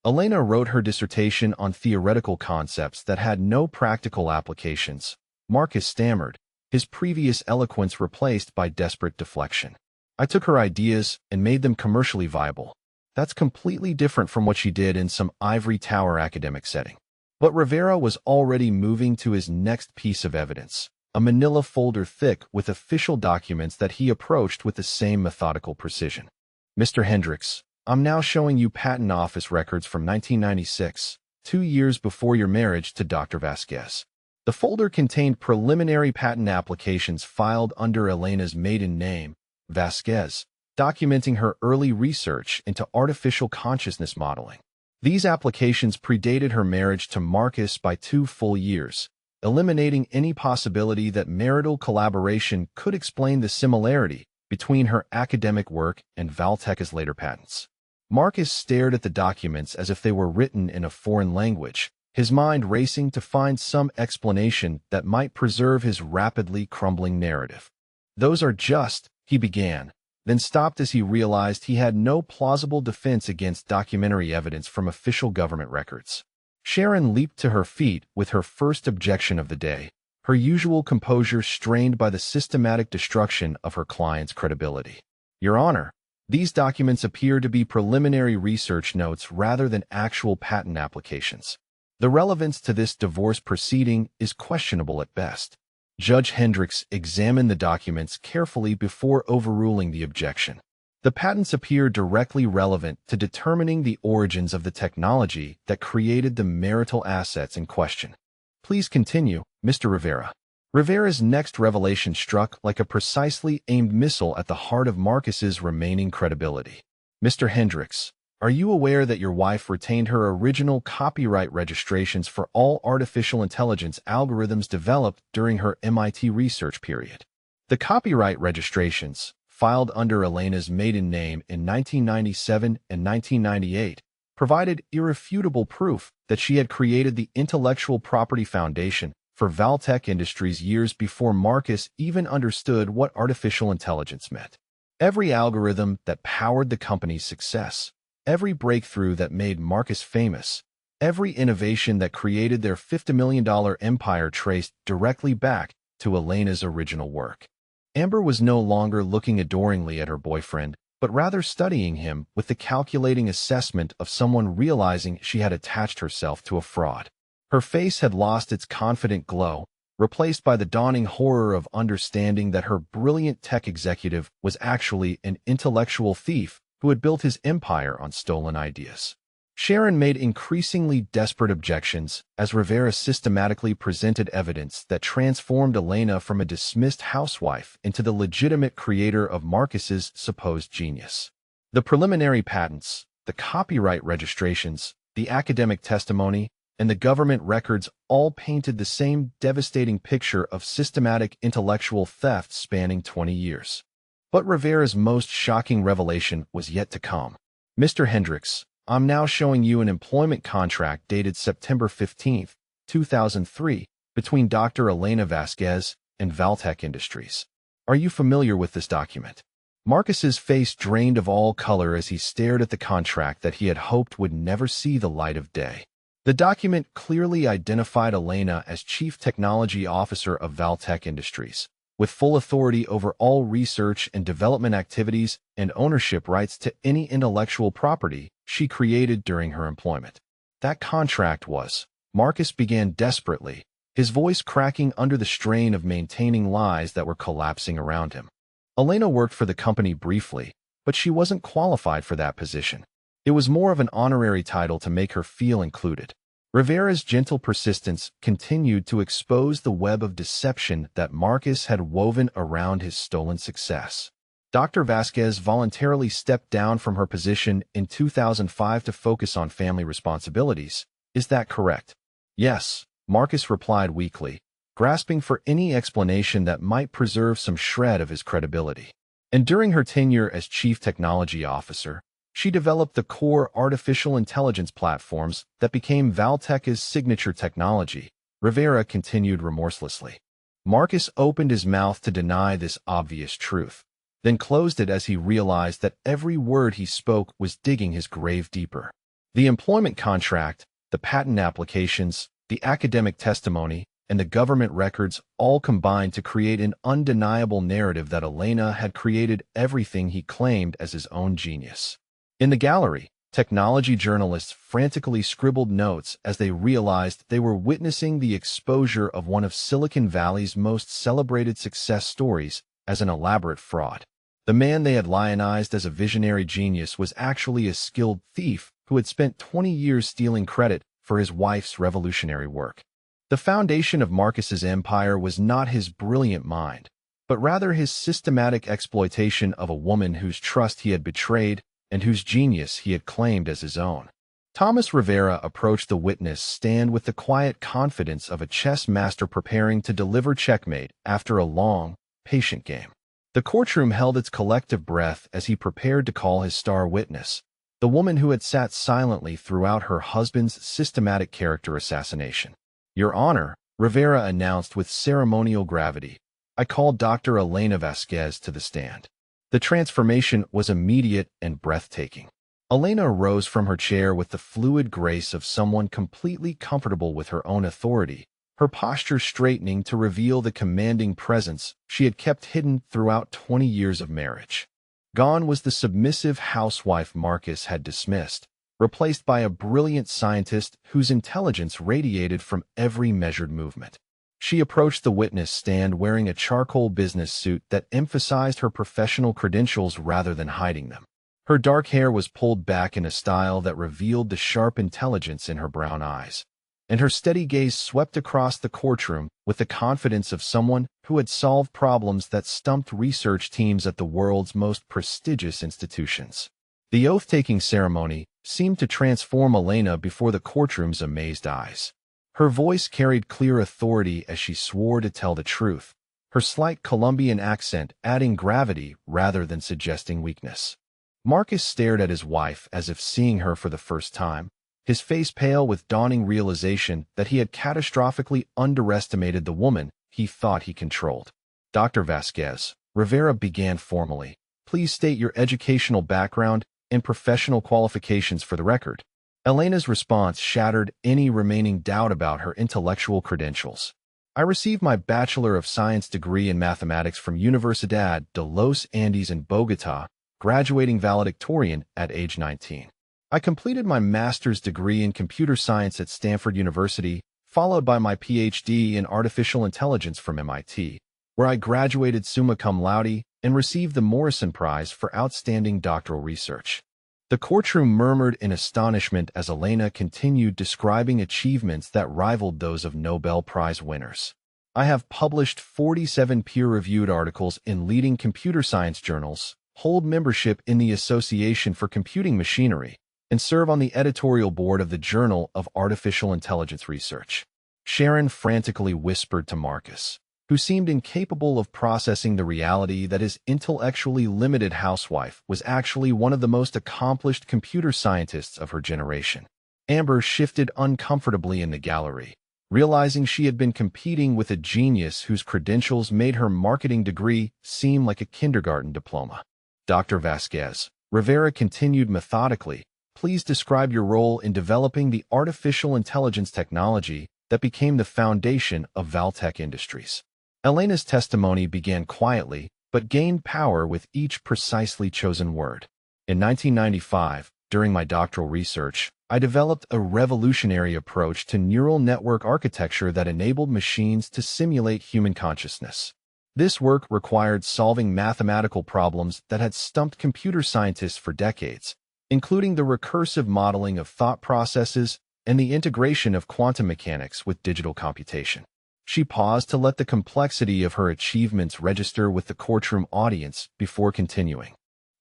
Elena wrote her dissertation on theoretical concepts that had no practical applications. Marcus stammered, his previous eloquence replaced by desperate deflection. I took her ideas and made them commercially viable. That's completely different from what she did in some ivory tower academic setting. But Rivera was already moving to his next piece of evidence, a manila folder thick with official documents that he approached with the same methodical precision. Mr. Hendricks, I'm now showing you patent office records from 1996, 2 years before your marriage to Dr. Vasquez. The folder contained preliminary patent applications filed under Elena's maiden name, Vasquez, documenting her early research into artificial consciousness modeling. These applications predated her marriage to Marcus by 2 full years, eliminating any possibility that marital collaboration could explain the similarity between her academic work and Valtech's later patents. Marcus stared at the documents as if they were written in a foreign language, his mind racing to find some explanation that might preserve his rapidly crumbling narrative. Those are just, he began, then stopped as he realized he had no plausible defense against documentary evidence from official government records. Sharon leaped to her feet with her first objection of the day, her usual composure strained by the systematic destruction of her client's credibility. Your Honor, these documents appear to be preliminary research notes rather than actual patent applications. The relevance to this divorce proceeding is questionable at best. Judge Hendricks examined the documents carefully before overruling the objection. The patents appear directly relevant to determining the origins of the technology that created the marital assets in question. Please continue, Mr. Rivera. Rivera's next revelation struck like a precisely aimed missile at the heart of Marcus's remaining credibility. Mr. Hendricks, are you aware that your wife retained her original copyright registrations for all artificial intelligence algorithms developed during her MIT research period? The copyright registrations, filed under Elena's maiden name in 1997 and 1998, provided irrefutable proof that she had created the intellectual property foundation for Valtech Industries years before Marcus even understood what artificial intelligence meant. Every algorithm that powered the company's success, every breakthrough that made Marcus famous, every innovation that created their $50 million empire traced directly back to Elena's original work. Amber was no longer looking adoringly at her boyfriend, but rather studying him with the calculating assessment of someone realizing she had attached herself to a fraud. Her face had lost its confident glow, replaced by the dawning horror of understanding that her brilliant tech executive was actually an intellectual thief who had built his empire on stolen ideas. Sharon made increasingly desperate objections as Rivera systematically presented evidence that transformed Elena from a dismissed housewife into the legitimate creator of Marcus's supposed genius. The preliminary patents, the copyright registrations, the academic testimony, and the government records all painted the same devastating picture of systematic intellectual theft spanning 20 years. But Rivera's most shocking revelation was yet to come. Mr. Hendricks, I'm now showing you an employment contract dated September 15, 2003, between Dr. Elena Vasquez and Valtech Industries. Are you familiar with this document? Marcus's face drained of all color as he stared at the contract that he had hoped would never see the light of day. The document clearly identified Elena as Chief Technology Officer of Valtech Industries, with full authority over all research and development activities and ownership rights to any intellectual property she created during her employment. That contract was. Marcus began desperately, his voice cracking under the strain of maintaining lies that were collapsing around him. Elena worked for the company briefly, but she wasn't qualified for that position. It was more of an honorary title to make her feel included. Rivera's gentle persistence continued to expose the web of deception that Marcus had woven around his stolen success. Dr. Vasquez voluntarily stepped down from her position in 2005 to focus on family responsibilities. Is that correct? Yes, Marcus replied weakly, grasping for any explanation that might preserve some shred of his credibility. And during her tenure as Chief Technology Officer, she developed the core artificial intelligence platforms that became Valtech's signature technology, Rivera continued remorselessly. Marcus opened his mouth to deny this obvious truth, then closed it as he realized that every word he spoke was digging his grave deeper. The employment contract, the patent applications, the academic testimony, and the government records all combined to create an undeniable narrative that Elena had created everything he claimed as his own genius. In the gallery, technology journalists frantically scribbled notes as they realized they were witnessing the exposure of one of Silicon Valley's most celebrated success stories as an elaborate fraud. The man they had lionized as a visionary genius was actually a skilled thief who had spent 20 years stealing credit for his wife's revolutionary work. The foundation of Marcus's empire was not his brilliant mind, but rather his systematic exploitation of a woman whose trust he had betrayed and whose genius he had claimed as his own. Thomas Rivera approached the witness stand with the quiet confidence of a chess master preparing to deliver checkmate after a long, patient game. The courtroom held its collective breath as he prepared to call his star witness, the woman who had sat silently throughout her husband's systematic character assassination. Your Honor, Rivera announced with ceremonial gravity, I call Dr. Elena Vasquez to the stand. The transformation was immediate and breathtaking. Elena rose from her chair with the fluid grace of someone completely comfortable with her own authority, her posture straightening to reveal the commanding presence she had kept hidden throughout 20 years of marriage. Gone was the submissive housewife Marcus had dismissed, replaced by a brilliant scientist whose intelligence radiated from every measured movement. She approached the witness stand wearing a charcoal business suit that emphasized her professional credentials rather than hiding them. Her dark hair was pulled back in a style that revealed the sharp intelligence in her brown eyes, and her steady gaze swept across the courtroom with the confidence of someone who had solved problems that stumped research teams at the world's most prestigious institutions. The oath-taking ceremony seemed to transform Elena before the courtroom's amazed eyes. Her voice carried clear authority as she swore to tell the truth, her slight Colombian accent adding gravity rather than suggesting weakness. Marcus stared at his wife as if seeing her for the first time, his face pale with dawning realization that he had catastrophically underestimated the woman he thought he controlled. "Dr. Vasquez," Rivera began formally, "please state your educational background and professional qualifications for the record." Elena's response shattered any remaining doubt about her intellectual credentials. "I received my Bachelor of Science degree in mathematics from Universidad de los Andes in Bogotá, graduating valedictorian at age 19. I completed my master's degree in computer science at Stanford University, followed by my PhD in artificial intelligence from MIT, where I graduated summa cum laude and received the Morrison Prize for outstanding doctoral research." The courtroom murmured in astonishment as Elena continued describing achievements that rivaled those of Nobel Prize winners. "I have published 47 peer-reviewed articles in leading computer science journals, hold membership in the Association for Computing Machinery, and serve on the editorial board of the Journal of Artificial Intelligence Research." Sharon frantically whispered to Marcus, who seemed incapable of processing the reality that his intellectually limited housewife was actually one of the most accomplished computer scientists of her generation. Amber shifted uncomfortably in the gallery, realizing she had been competing with a genius whose credentials made her marketing degree seem like a kindergarten diploma. "Dr. Vasquez," Rivera continued methodically, "please describe your role in developing the artificial intelligence technology that became the foundation of Valtech Industries." Elena's testimony began quietly, but gained power with each precisely chosen word. "In 1995, during my doctoral research, I developed a revolutionary approach to neural network architecture that enabled machines to simulate human consciousness. This work required solving mathematical problems that had stumped computer scientists for decades, including the recursive modeling of thought processes and the integration of quantum mechanics with digital computation." She paused to let the complexity of her achievements register with the courtroom audience before continuing.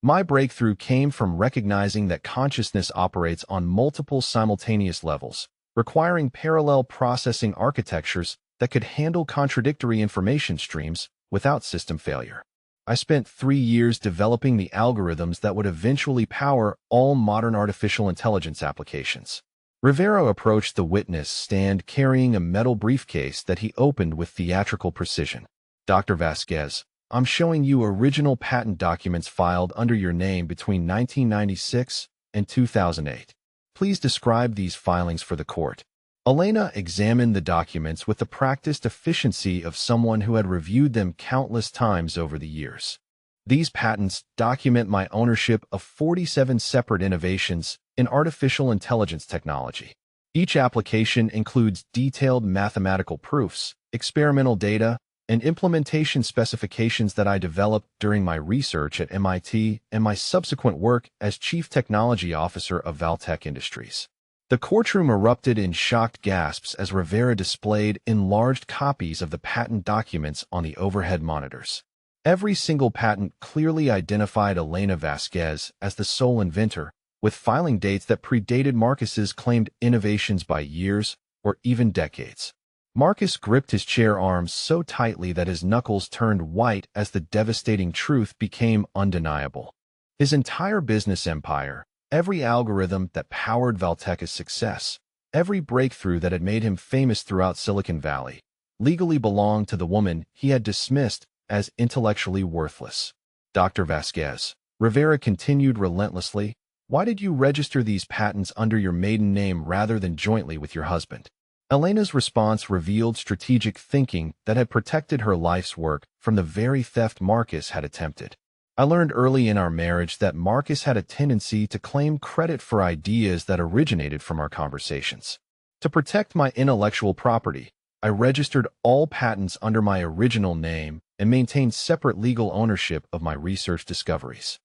"My breakthrough came from recognizing that consciousness operates on multiple simultaneous levels, requiring parallel processing architectures that could handle contradictory information streams without system failure. I spent 3 years developing the algorithms that would eventually power all modern artificial intelligence applications." Rivera approached the witness stand carrying a metal briefcase that he opened with theatrical precision. "Dr. Vasquez, I'm showing you original patent documents filed under your name between 1996 and 2008. Please describe these filings for the court." Elena examined the documents with the practiced efficiency of someone who had reviewed them countless times over the years. "These patents document my ownership of 47 separate innovations in artificial intelligence technology. Each application includes detailed mathematical proofs, experimental data, and implementation specifications that I developed during my research at MIT and my subsequent work as Chief Technology Officer of Valtech Industries." The courtroom erupted in shocked gasps as Rivera displayed enlarged copies of the patent documents on the overhead monitors. Every single patent clearly identified Elena Vasquez as the sole inventor, with filing dates that predated Marcus's claimed innovations by years or even decades. Marcus gripped his chair arms so tightly that his knuckles turned white as the devastating truth became undeniable. His entire business empire, every algorithm that powered Valtech's success, every breakthrough that had made him famous throughout Silicon Valley, legally belonged to the woman he had dismissed as intellectually worthless. "Dr. Vasquez," Rivera continued relentlessly, "why did you register these patents under your maiden name rather than jointly with your husband? Elena's response revealed strategic thinking that had protected her life's work from the very theft Marcus had attempted. I learned early in our marriage that Marcus had a tendency to claim credit for ideas that originated from our conversations. To protect my intellectual property, I registered all patents under my original name and maintained separate legal ownership of my research discoveries.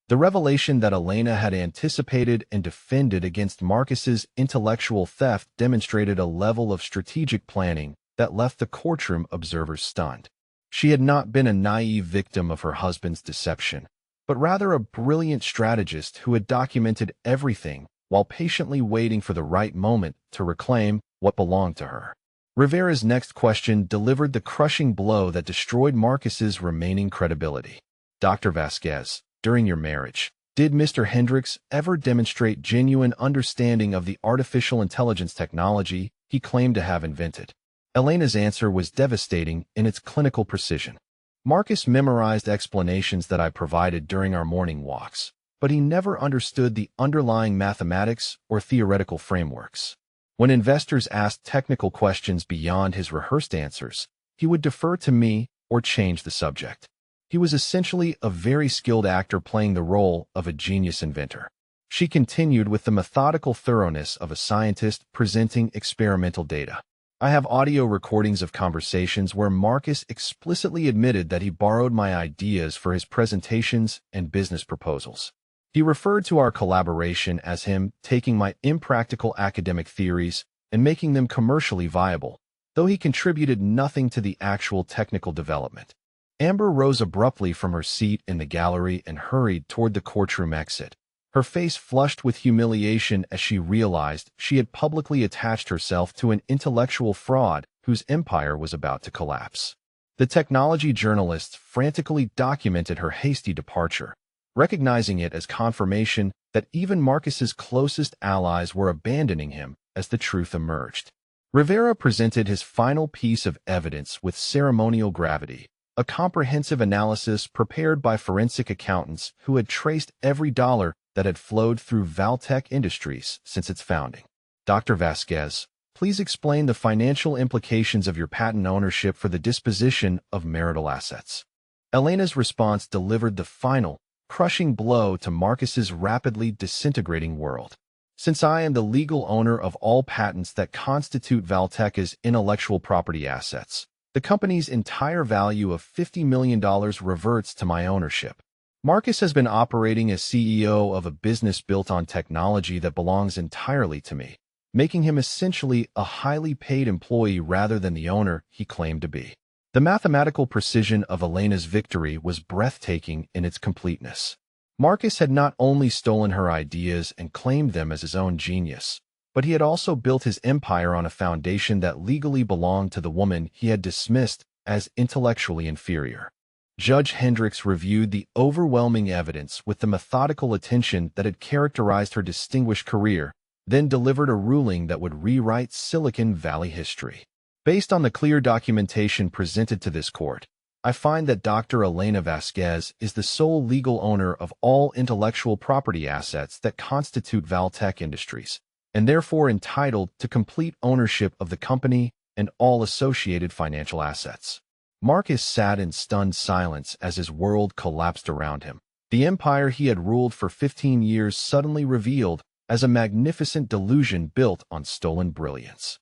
The revelation that Elena had anticipated and defended against Marcus's intellectual theft demonstrated a level of strategic planning that left the courtroom observers stunned. She had not been a naive victim of her husband's deception, but rather a brilliant strategist who had documented everything while patiently waiting for the right moment to reclaim what belonged to her. Rivera's next question delivered the crushing blow that destroyed Marcus's remaining credibility. Dr. Vasquez, during your marriage, did Mr. Hendricks ever demonstrate genuine understanding of the artificial intelligence technology he claimed to have invented? Elena's answer was devastating in its clinical precision. Marcus memorized explanations that I provided during our morning walks, but he never understood the underlying mathematics or theoretical frameworks. When investors asked technical questions beyond his rehearsed answers, he would defer to me or change the subject. He was essentially a very skilled actor playing the role of a genius inventor. She continued with the methodical thoroughness of a scientist presenting experimental data. I have audio recordings of conversations where Marcus explicitly admitted that he borrowed my ideas for his presentations and business proposals. He referred to our collaboration as him taking my impractical academic theories and making them commercially viable, though he contributed nothing to the actual technical development. Amber rose abruptly from her seat in the gallery and hurried toward the courtroom exit, her face flushed with humiliation as she realized she had publicly attached herself to an intellectual fraud whose empire was about to collapse. The technology journalists frantically documented her hasty departure, recognizing it as confirmation that even Marcus's closest allies were abandoning him as the truth emerged. Rivera presented his final piece of evidence with ceremonial gravity, a comprehensive analysis prepared by forensic accountants who had traced every dollar that had flowed through Valtech Industries since its founding. Dr. Vasquez, please explain the financial implications of your patent ownership for the disposition of marital assets. Elena's response delivered the final, crushing blow to Marcus's rapidly disintegrating world. Since I am the legal owner of all patents that constitute Valtech's intellectual property assets, the company's entire value of $50 million reverts to my ownership. Marcus has been operating as CEO of a business built on technology that belongs entirely to me, making him essentially a highly paid employee rather than the owner he claimed to be. The mathematical precision of Elena's victory was breathtaking in its completeness. Marcus had not only stolen her ideas and claimed them as his own genius, but he had also built his empire on a foundation that legally belonged to the woman he had dismissed as intellectually inferior. Judge Hendricks reviewed the overwhelming evidence with the methodical attention that had characterized her distinguished career, then delivered a ruling that would rewrite Silicon Valley history. Based on the clear documentation presented to this court, I find that Dr. Elena Vasquez is the sole legal owner of all intellectual property assets that constitute Valtech Industries, and therefore entitled to complete ownership of the company and all associated financial assets. Marcus sat in stunned silence as his world collapsed around him. The empire he had ruled for 15 years suddenly revealed as a magnificent delusion built on stolen brilliance.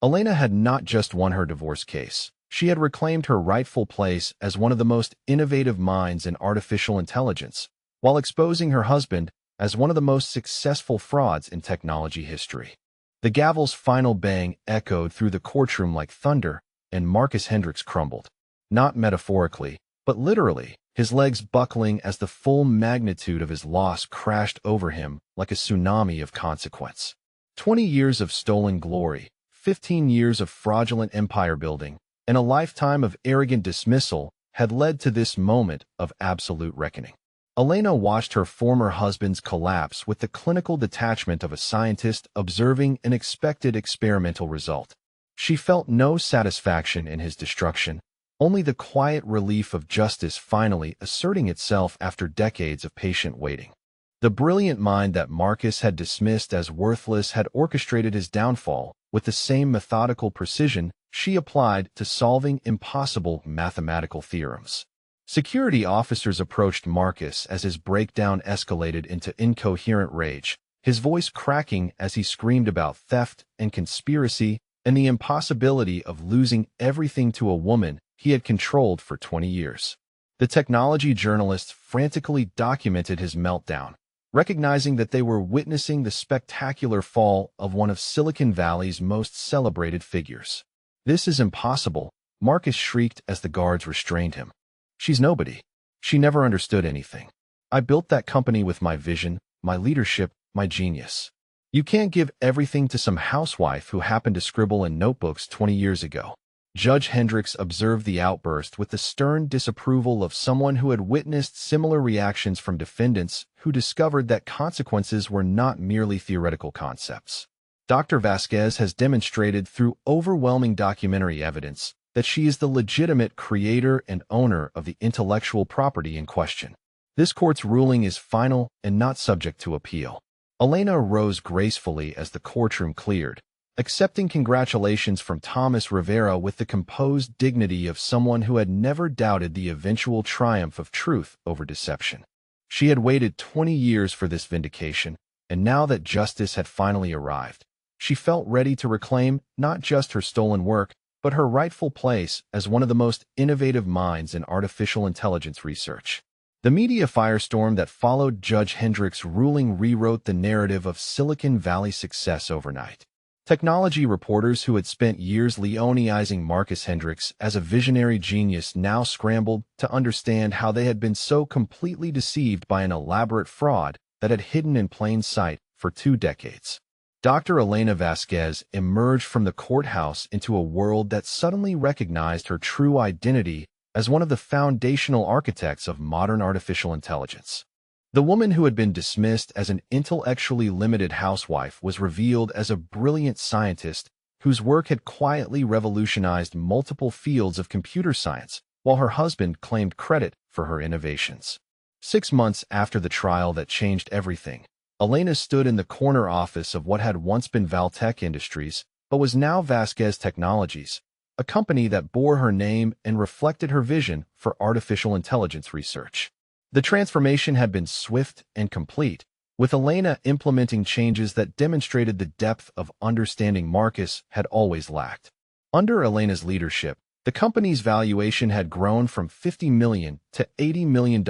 Elena had not just won her divorce case. She had reclaimed her rightful place as one of the most innovative minds in artificial intelligence, while exposing her husband as one of the most successful frauds in technology history. The gavel's final bang echoed through the courtroom like thunder, and Marcus Hendricks crumbled. Not metaphorically, but literally, his legs buckling as the full magnitude of his loss crashed over him like a tsunami of consequence. 20 years of stolen glory, 15 years of fraudulent empire building, and a lifetime of arrogant dismissal had led to this moment of absolute reckoning. Elena watched her former husband's collapse with the clinical detachment of a scientist observing an expected experimental result. She felt no satisfaction in his destruction, only the quiet relief of justice finally asserting itself after decades of patient waiting. The brilliant mind that Marcus had dismissed as worthless had orchestrated his downfall, with the same methodical precision she applied to solving impossible mathematical theorems. Security officers approached Marcus as his breakdown escalated into incoherent rage, his voice cracking as he screamed about theft and conspiracy and the impossibility of losing everything to a woman he had controlled for 20 years. The technology journalists frantically documented his meltdown, recognizing that they were witnessing the spectacular fall of one of Silicon Valley's most celebrated figures. "This is impossible," Marcus shrieked as the guards restrained him. "She's nobody. She never understood anything. I built that company with my vision, my leadership, my genius. You can't give everything to some housewife who happened to scribble in notebooks 20 years ago." Judge Hendricks observed the outburst with the stern disapproval of someone who had witnessed similar reactions from defendants who discovered that consequences were not merely theoretical concepts. Dr. Vasquez has demonstrated through overwhelming documentary evidence that she is the legitimate creator and owner of the intellectual property in question. This court's ruling is final and not subject to appeal. Elena rose gracefully as the courtroom cleared, accepting congratulations from Thomas Rivera with the composed dignity of someone who had never doubted the eventual triumph of truth over deception. She had waited 20 years for this vindication, and now that justice had finally arrived, she felt ready to reclaim not just her stolen work, but her rightful place as one of the most innovative minds in artificial intelligence research. The media firestorm that followed Judge Hendricks' ruling rewrote the narrative of Silicon Valley's success overnight. Technology reporters who had spent years leonizing Marcus Hendricks as a visionary genius now scrambled to understand how they had been so completely deceived by an elaborate fraud that had hidden in plain sight for 2 decades. Dr. Elena Vasquez emerged from the courthouse into a world that suddenly recognized her true identity as one of the foundational architects of modern artificial intelligence. The woman who had been dismissed as an intellectually limited housewife was revealed as a brilliant scientist whose work had quietly revolutionized multiple fields of computer science, while her husband claimed credit for her innovations. 6 months after the trial that changed everything, Elena stood in the corner office of what had once been Valtech Industries, but was now Vasquez Technologies, a company that bore her name and reflected her vision for artificial intelligence research. The transformation had been swift and complete, with Elena implementing changes that demonstrated the depth of understanding Marcus had always lacked. Under Elena's leadership, the company's valuation had grown from $50 million to $80 million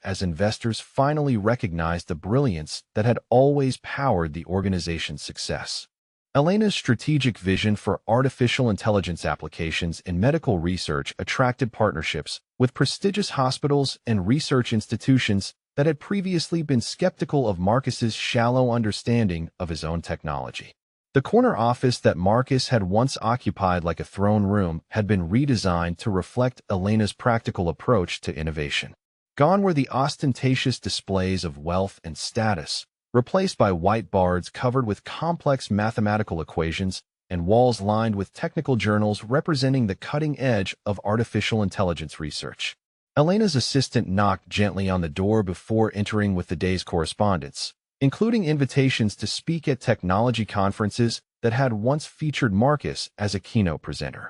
as investors finally recognized the brilliance that had always powered the organization's success. Elena's strategic vision for artificial intelligence applications in medical research attracted partnerships with prestigious hospitals and research institutions that had previously been skeptical of Marcus's shallow understanding of his own technology. The corner office that Marcus had once occupied like a throne room had been redesigned to reflect Elena's practical approach to innovation. Gone were the ostentatious displays of wealth and status, replaced by whiteboards covered with complex mathematical equations and walls lined with technical journals representing the cutting edge of artificial intelligence research. Elena's assistant knocked gently on the door before entering with the day's correspondence, including invitations to speak at technology conferences that had once featured Marcus as a keynote presenter.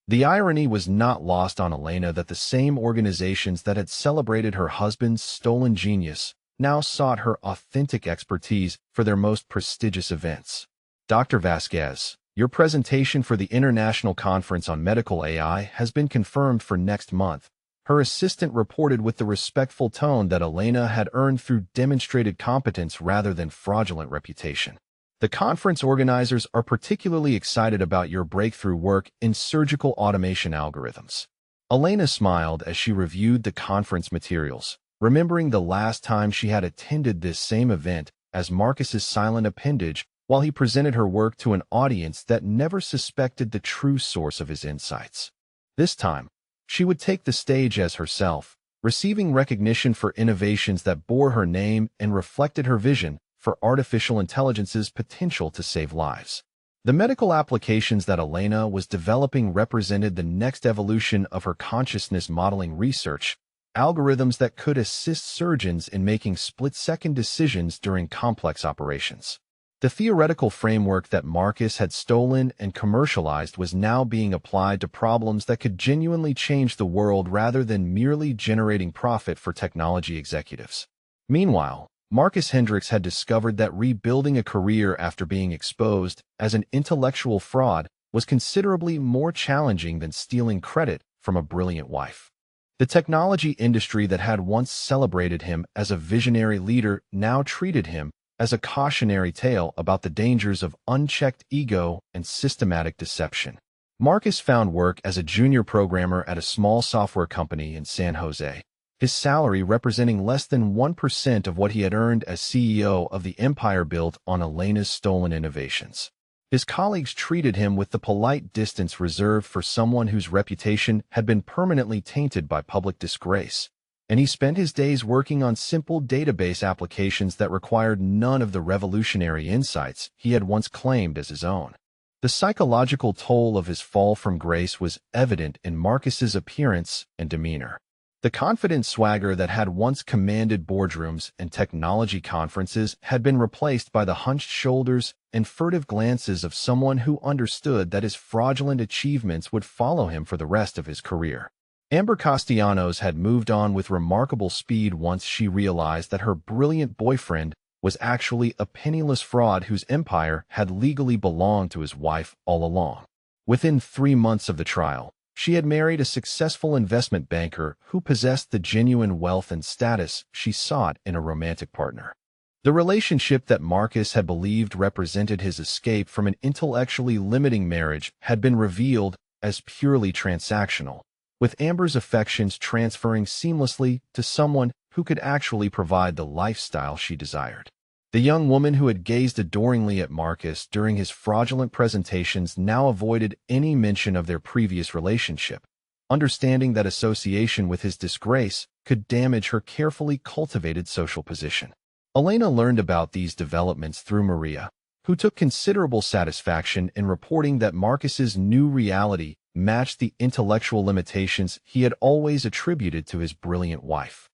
The irony was not lost on Elena that the same organizations that had celebrated her husband's stolen genius now sought her authentic expertise for their most prestigious events. "Dr. Vasquez, your presentation for the International Conference on Medical AI has been confirmed for next month," her assistant reported with the respectful tone that Elena had earned through demonstrated competence rather than fraudulent reputation. "The conference organizers are particularly excited about your breakthrough work in surgical automation algorithms." Elena smiled as she reviewed the conference materials, remembering the last time she had attended this same event as Marcus's silent appendage while he presented her work to an audience that never suspected the true source of his insights. This time, she would take the stage as herself, receiving recognition for innovations that bore her name and reflected her vision for artificial intelligence's potential to save lives. The medical applications that Elena was developing represented the next evolution of her consciousness modeling research, algorithms that could assist surgeons in making split-second decisions during complex operations. The theoretical framework that Marcus had stolen and commercialized was now being applied to problems that could genuinely change the world rather than merely generating profit for technology executives. Meanwhile, Marcus Hendricks had discovered that rebuilding a career after being exposed as an intellectual fraud was considerably more challenging than stealing credit from a brilliant wife. The technology industry that had once celebrated him as a visionary leader now treated him as a cautionary tale about the dangers of unchecked ego and systematic deception. Marcus found work as a junior programmer at a small software company in San Jose, his salary representing less than 1% of what he had earned as CEO of the empire built on Elena's stolen innovations. His colleagues treated him with the polite distance reserved for someone whose reputation had been permanently tainted by public disgrace, and he spent his days working on simple database applications that required none of the revolutionary insights he had once claimed as his own. The psychological toll of his fall from grace was evident in Marcus's appearance and demeanor. The confident swagger that had once commanded boardrooms and technology conferences had been replaced by the hunched shoulders and furtive glances of someone who understood that his fraudulent achievements would follow him for the rest of his career. Amber Castellanos had moved on with remarkable speed once she realized that her brilliant boyfriend was actually a penniless fraud whose empire had legally belonged to his wife all along. Within 3 months of the trial, she had married a successful investment banker who possessed the genuine wealth and status she sought in a romantic partner. The relationship that Marcus had believed represented his escape from an intellectually limiting marriage had been revealed as purely transactional, with Amber's affections transferring seamlessly to someone who could actually provide the lifestyle she desired. The young woman who had gazed adoringly at Marcus during his fraudulent presentations now avoided any mention of their previous relationship, understanding that association with his disgrace could damage her carefully cultivated social position. Elena learned about these developments through Maria, who took considerable satisfaction in reporting that Marcus's new reality matched the intellectual limitations he had always attributed to his brilliant wife.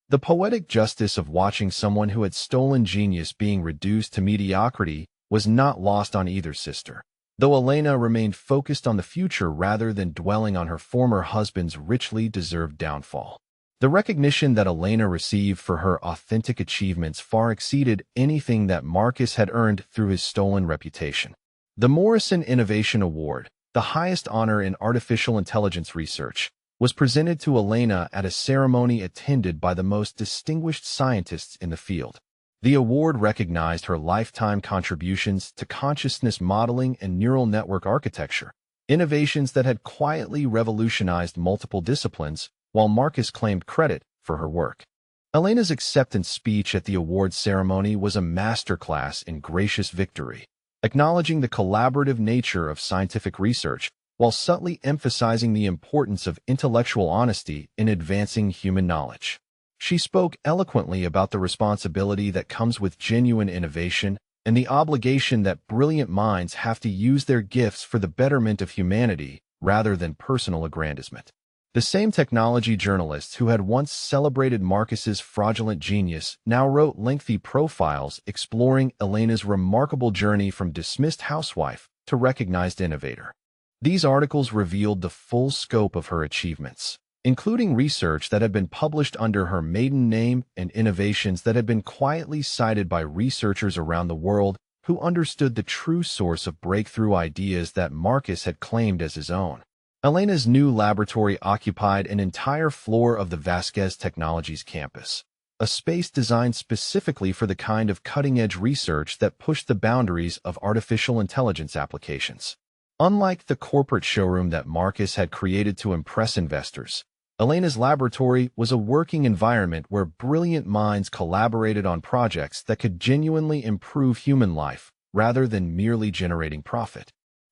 The poetic justice of watching someone who had stolen genius being reduced to mediocrity was not lost on either sister, though Elena remained focused on the future rather than dwelling on her former husband's richly deserved downfall. The recognition that Elena received for her authentic achievements far exceeded anything that Marcus had earned through his stolen reputation. The Morrison Innovation Award, the highest honor in artificial intelligence research, was presented to Elena at a ceremony attended by the most distinguished scientists in the field. The award recognized her lifetime contributions to consciousness modeling and neural network architecture, innovations that had quietly revolutionized multiple disciplines, while Marcus claimed credit for her work. Elena's acceptance speech at the award ceremony was a masterclass in gracious victory, acknowledging the collaborative nature of scientific research while subtly emphasizing the importance of intellectual honesty in advancing human knowledge. She spoke eloquently about the responsibility that comes with genuine innovation and the obligation that brilliant minds have to use their gifts for the betterment of humanity rather than personal aggrandizement. The same technology journalists who had once celebrated Marcus's fraudulent genius now wrote lengthy profiles exploring Elena's remarkable journey from dismissed housewife to recognized innovator. These articles revealed the full scope of her achievements, including research that had been published under her maiden name and innovations that had been quietly cited by researchers around the world who understood the true source of breakthrough ideas that Marcus had claimed as his own. Elena's new laboratory occupied an entire floor of the Vasquez Technologies campus, a space designed specifically for the kind of cutting-edge research that pushed the boundaries of artificial intelligence applications. Unlike the corporate showroom that Marcus had created to impress investors, Elena's laboratory was a working environment where brilliant minds collaborated on projects that could genuinely improve human life rather than merely generating profit.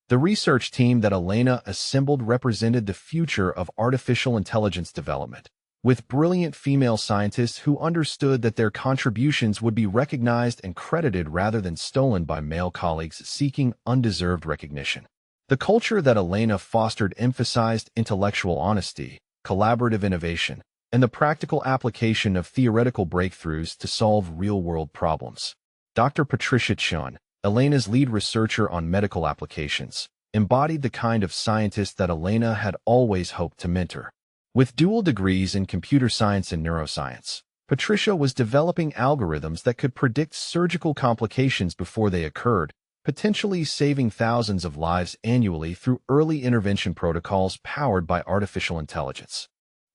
The research team that Elena assembled represented the future of artificial intelligence development, with brilliant female scientists who understood that their contributions would be recognized and credited rather than stolen by male colleagues seeking undeserved recognition. The culture that Elena fostered emphasized intellectual honesty, collaborative innovation, and the practical application of theoretical breakthroughs to solve real-world problems. Dr. Patricia Chun, Elena's lead researcher on medical applications, embodied the kind of scientist that Elena had always hoped to mentor. With dual degrees in computer science and neuroscience, Patricia was developing algorithms that could predict surgical complications before they occurred, potentially saving thousands of lives annually through early intervention protocols powered by artificial intelligence.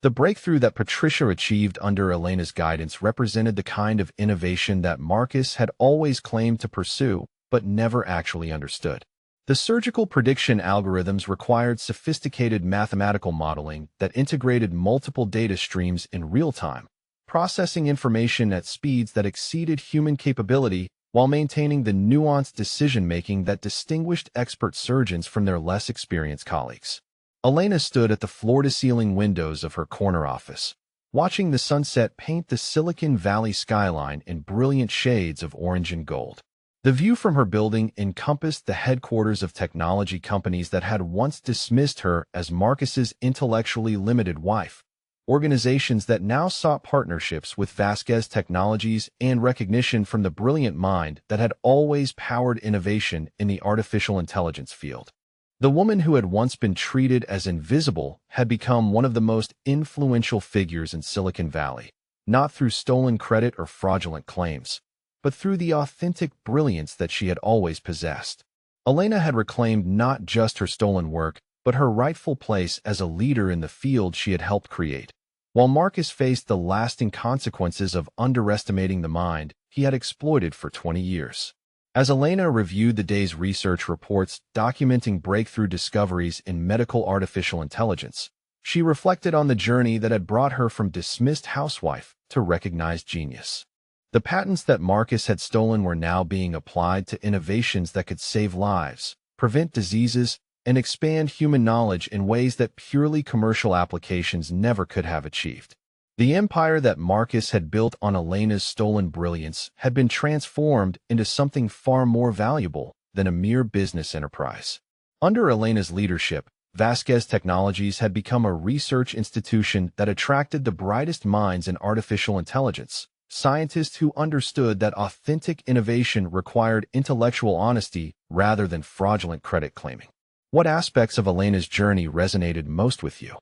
The breakthrough that Patricia achieved under Elena's guidance represented the kind of innovation that Marcus had always claimed to pursue, but never actually understood. The surgical prediction algorithms required sophisticated mathematical modeling that integrated multiple data streams in real time, processing information at speeds that exceeded human capability while maintaining the nuanced decision-making that distinguished expert surgeons from their less experienced colleagues. Elena stood at the floor-to-ceiling windows of her corner office, watching the sunset paint the Silicon Valley skyline in brilliant shades of orange and gold. The view from her building encompassed the headquarters of technology companies that had once dismissed her as Marcus's intellectually limited wife, organizations that now sought partnerships with Vasquez Technologies and recognition from the brilliant mind that had always powered innovation in the artificial intelligence field. The woman who had once been treated as invisible had become one of the most influential figures in Silicon Valley, not through stolen credit or fraudulent claims, but through the authentic brilliance that she had always possessed. Elena had reclaimed not just her stolen work, but her rightful place as a leader in the field she had helped create. While Marcus faced the lasting consequences of underestimating the mind he had exploited for 20 years. As Elena reviewed the day's research reports documenting breakthrough discoveries in medical artificial intelligence, she reflected on the journey that had brought her from dismissed housewife to recognized genius. The patents that Marcus had stolen were now being applied to innovations that could save lives, prevent diseases, and expand human knowledge in ways that purely commercial applications never could have achieved. The empire that Marcus had built on Elena's stolen brilliance had been transformed into something far more valuable than a mere business enterprise. Under Elena's leadership, Vasquez Technologies had become a research institution that attracted the brightest minds in artificial intelligence, scientists who understood that authentic innovation required intellectual honesty rather than fraudulent credit claiming. What aspects of Elena's journey resonated most with you?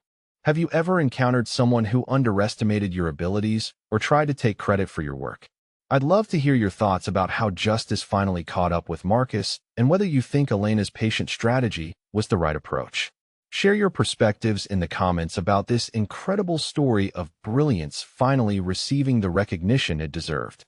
Have you ever encountered someone who underestimated your abilities or tried to take credit for your work? I'd love to hear your thoughts about how justice finally caught up with Marcus and whether you think Elena's patient strategy was the right approach. Share your perspectives in the comments about this incredible story of brilliance finally receiving the recognition it deserved.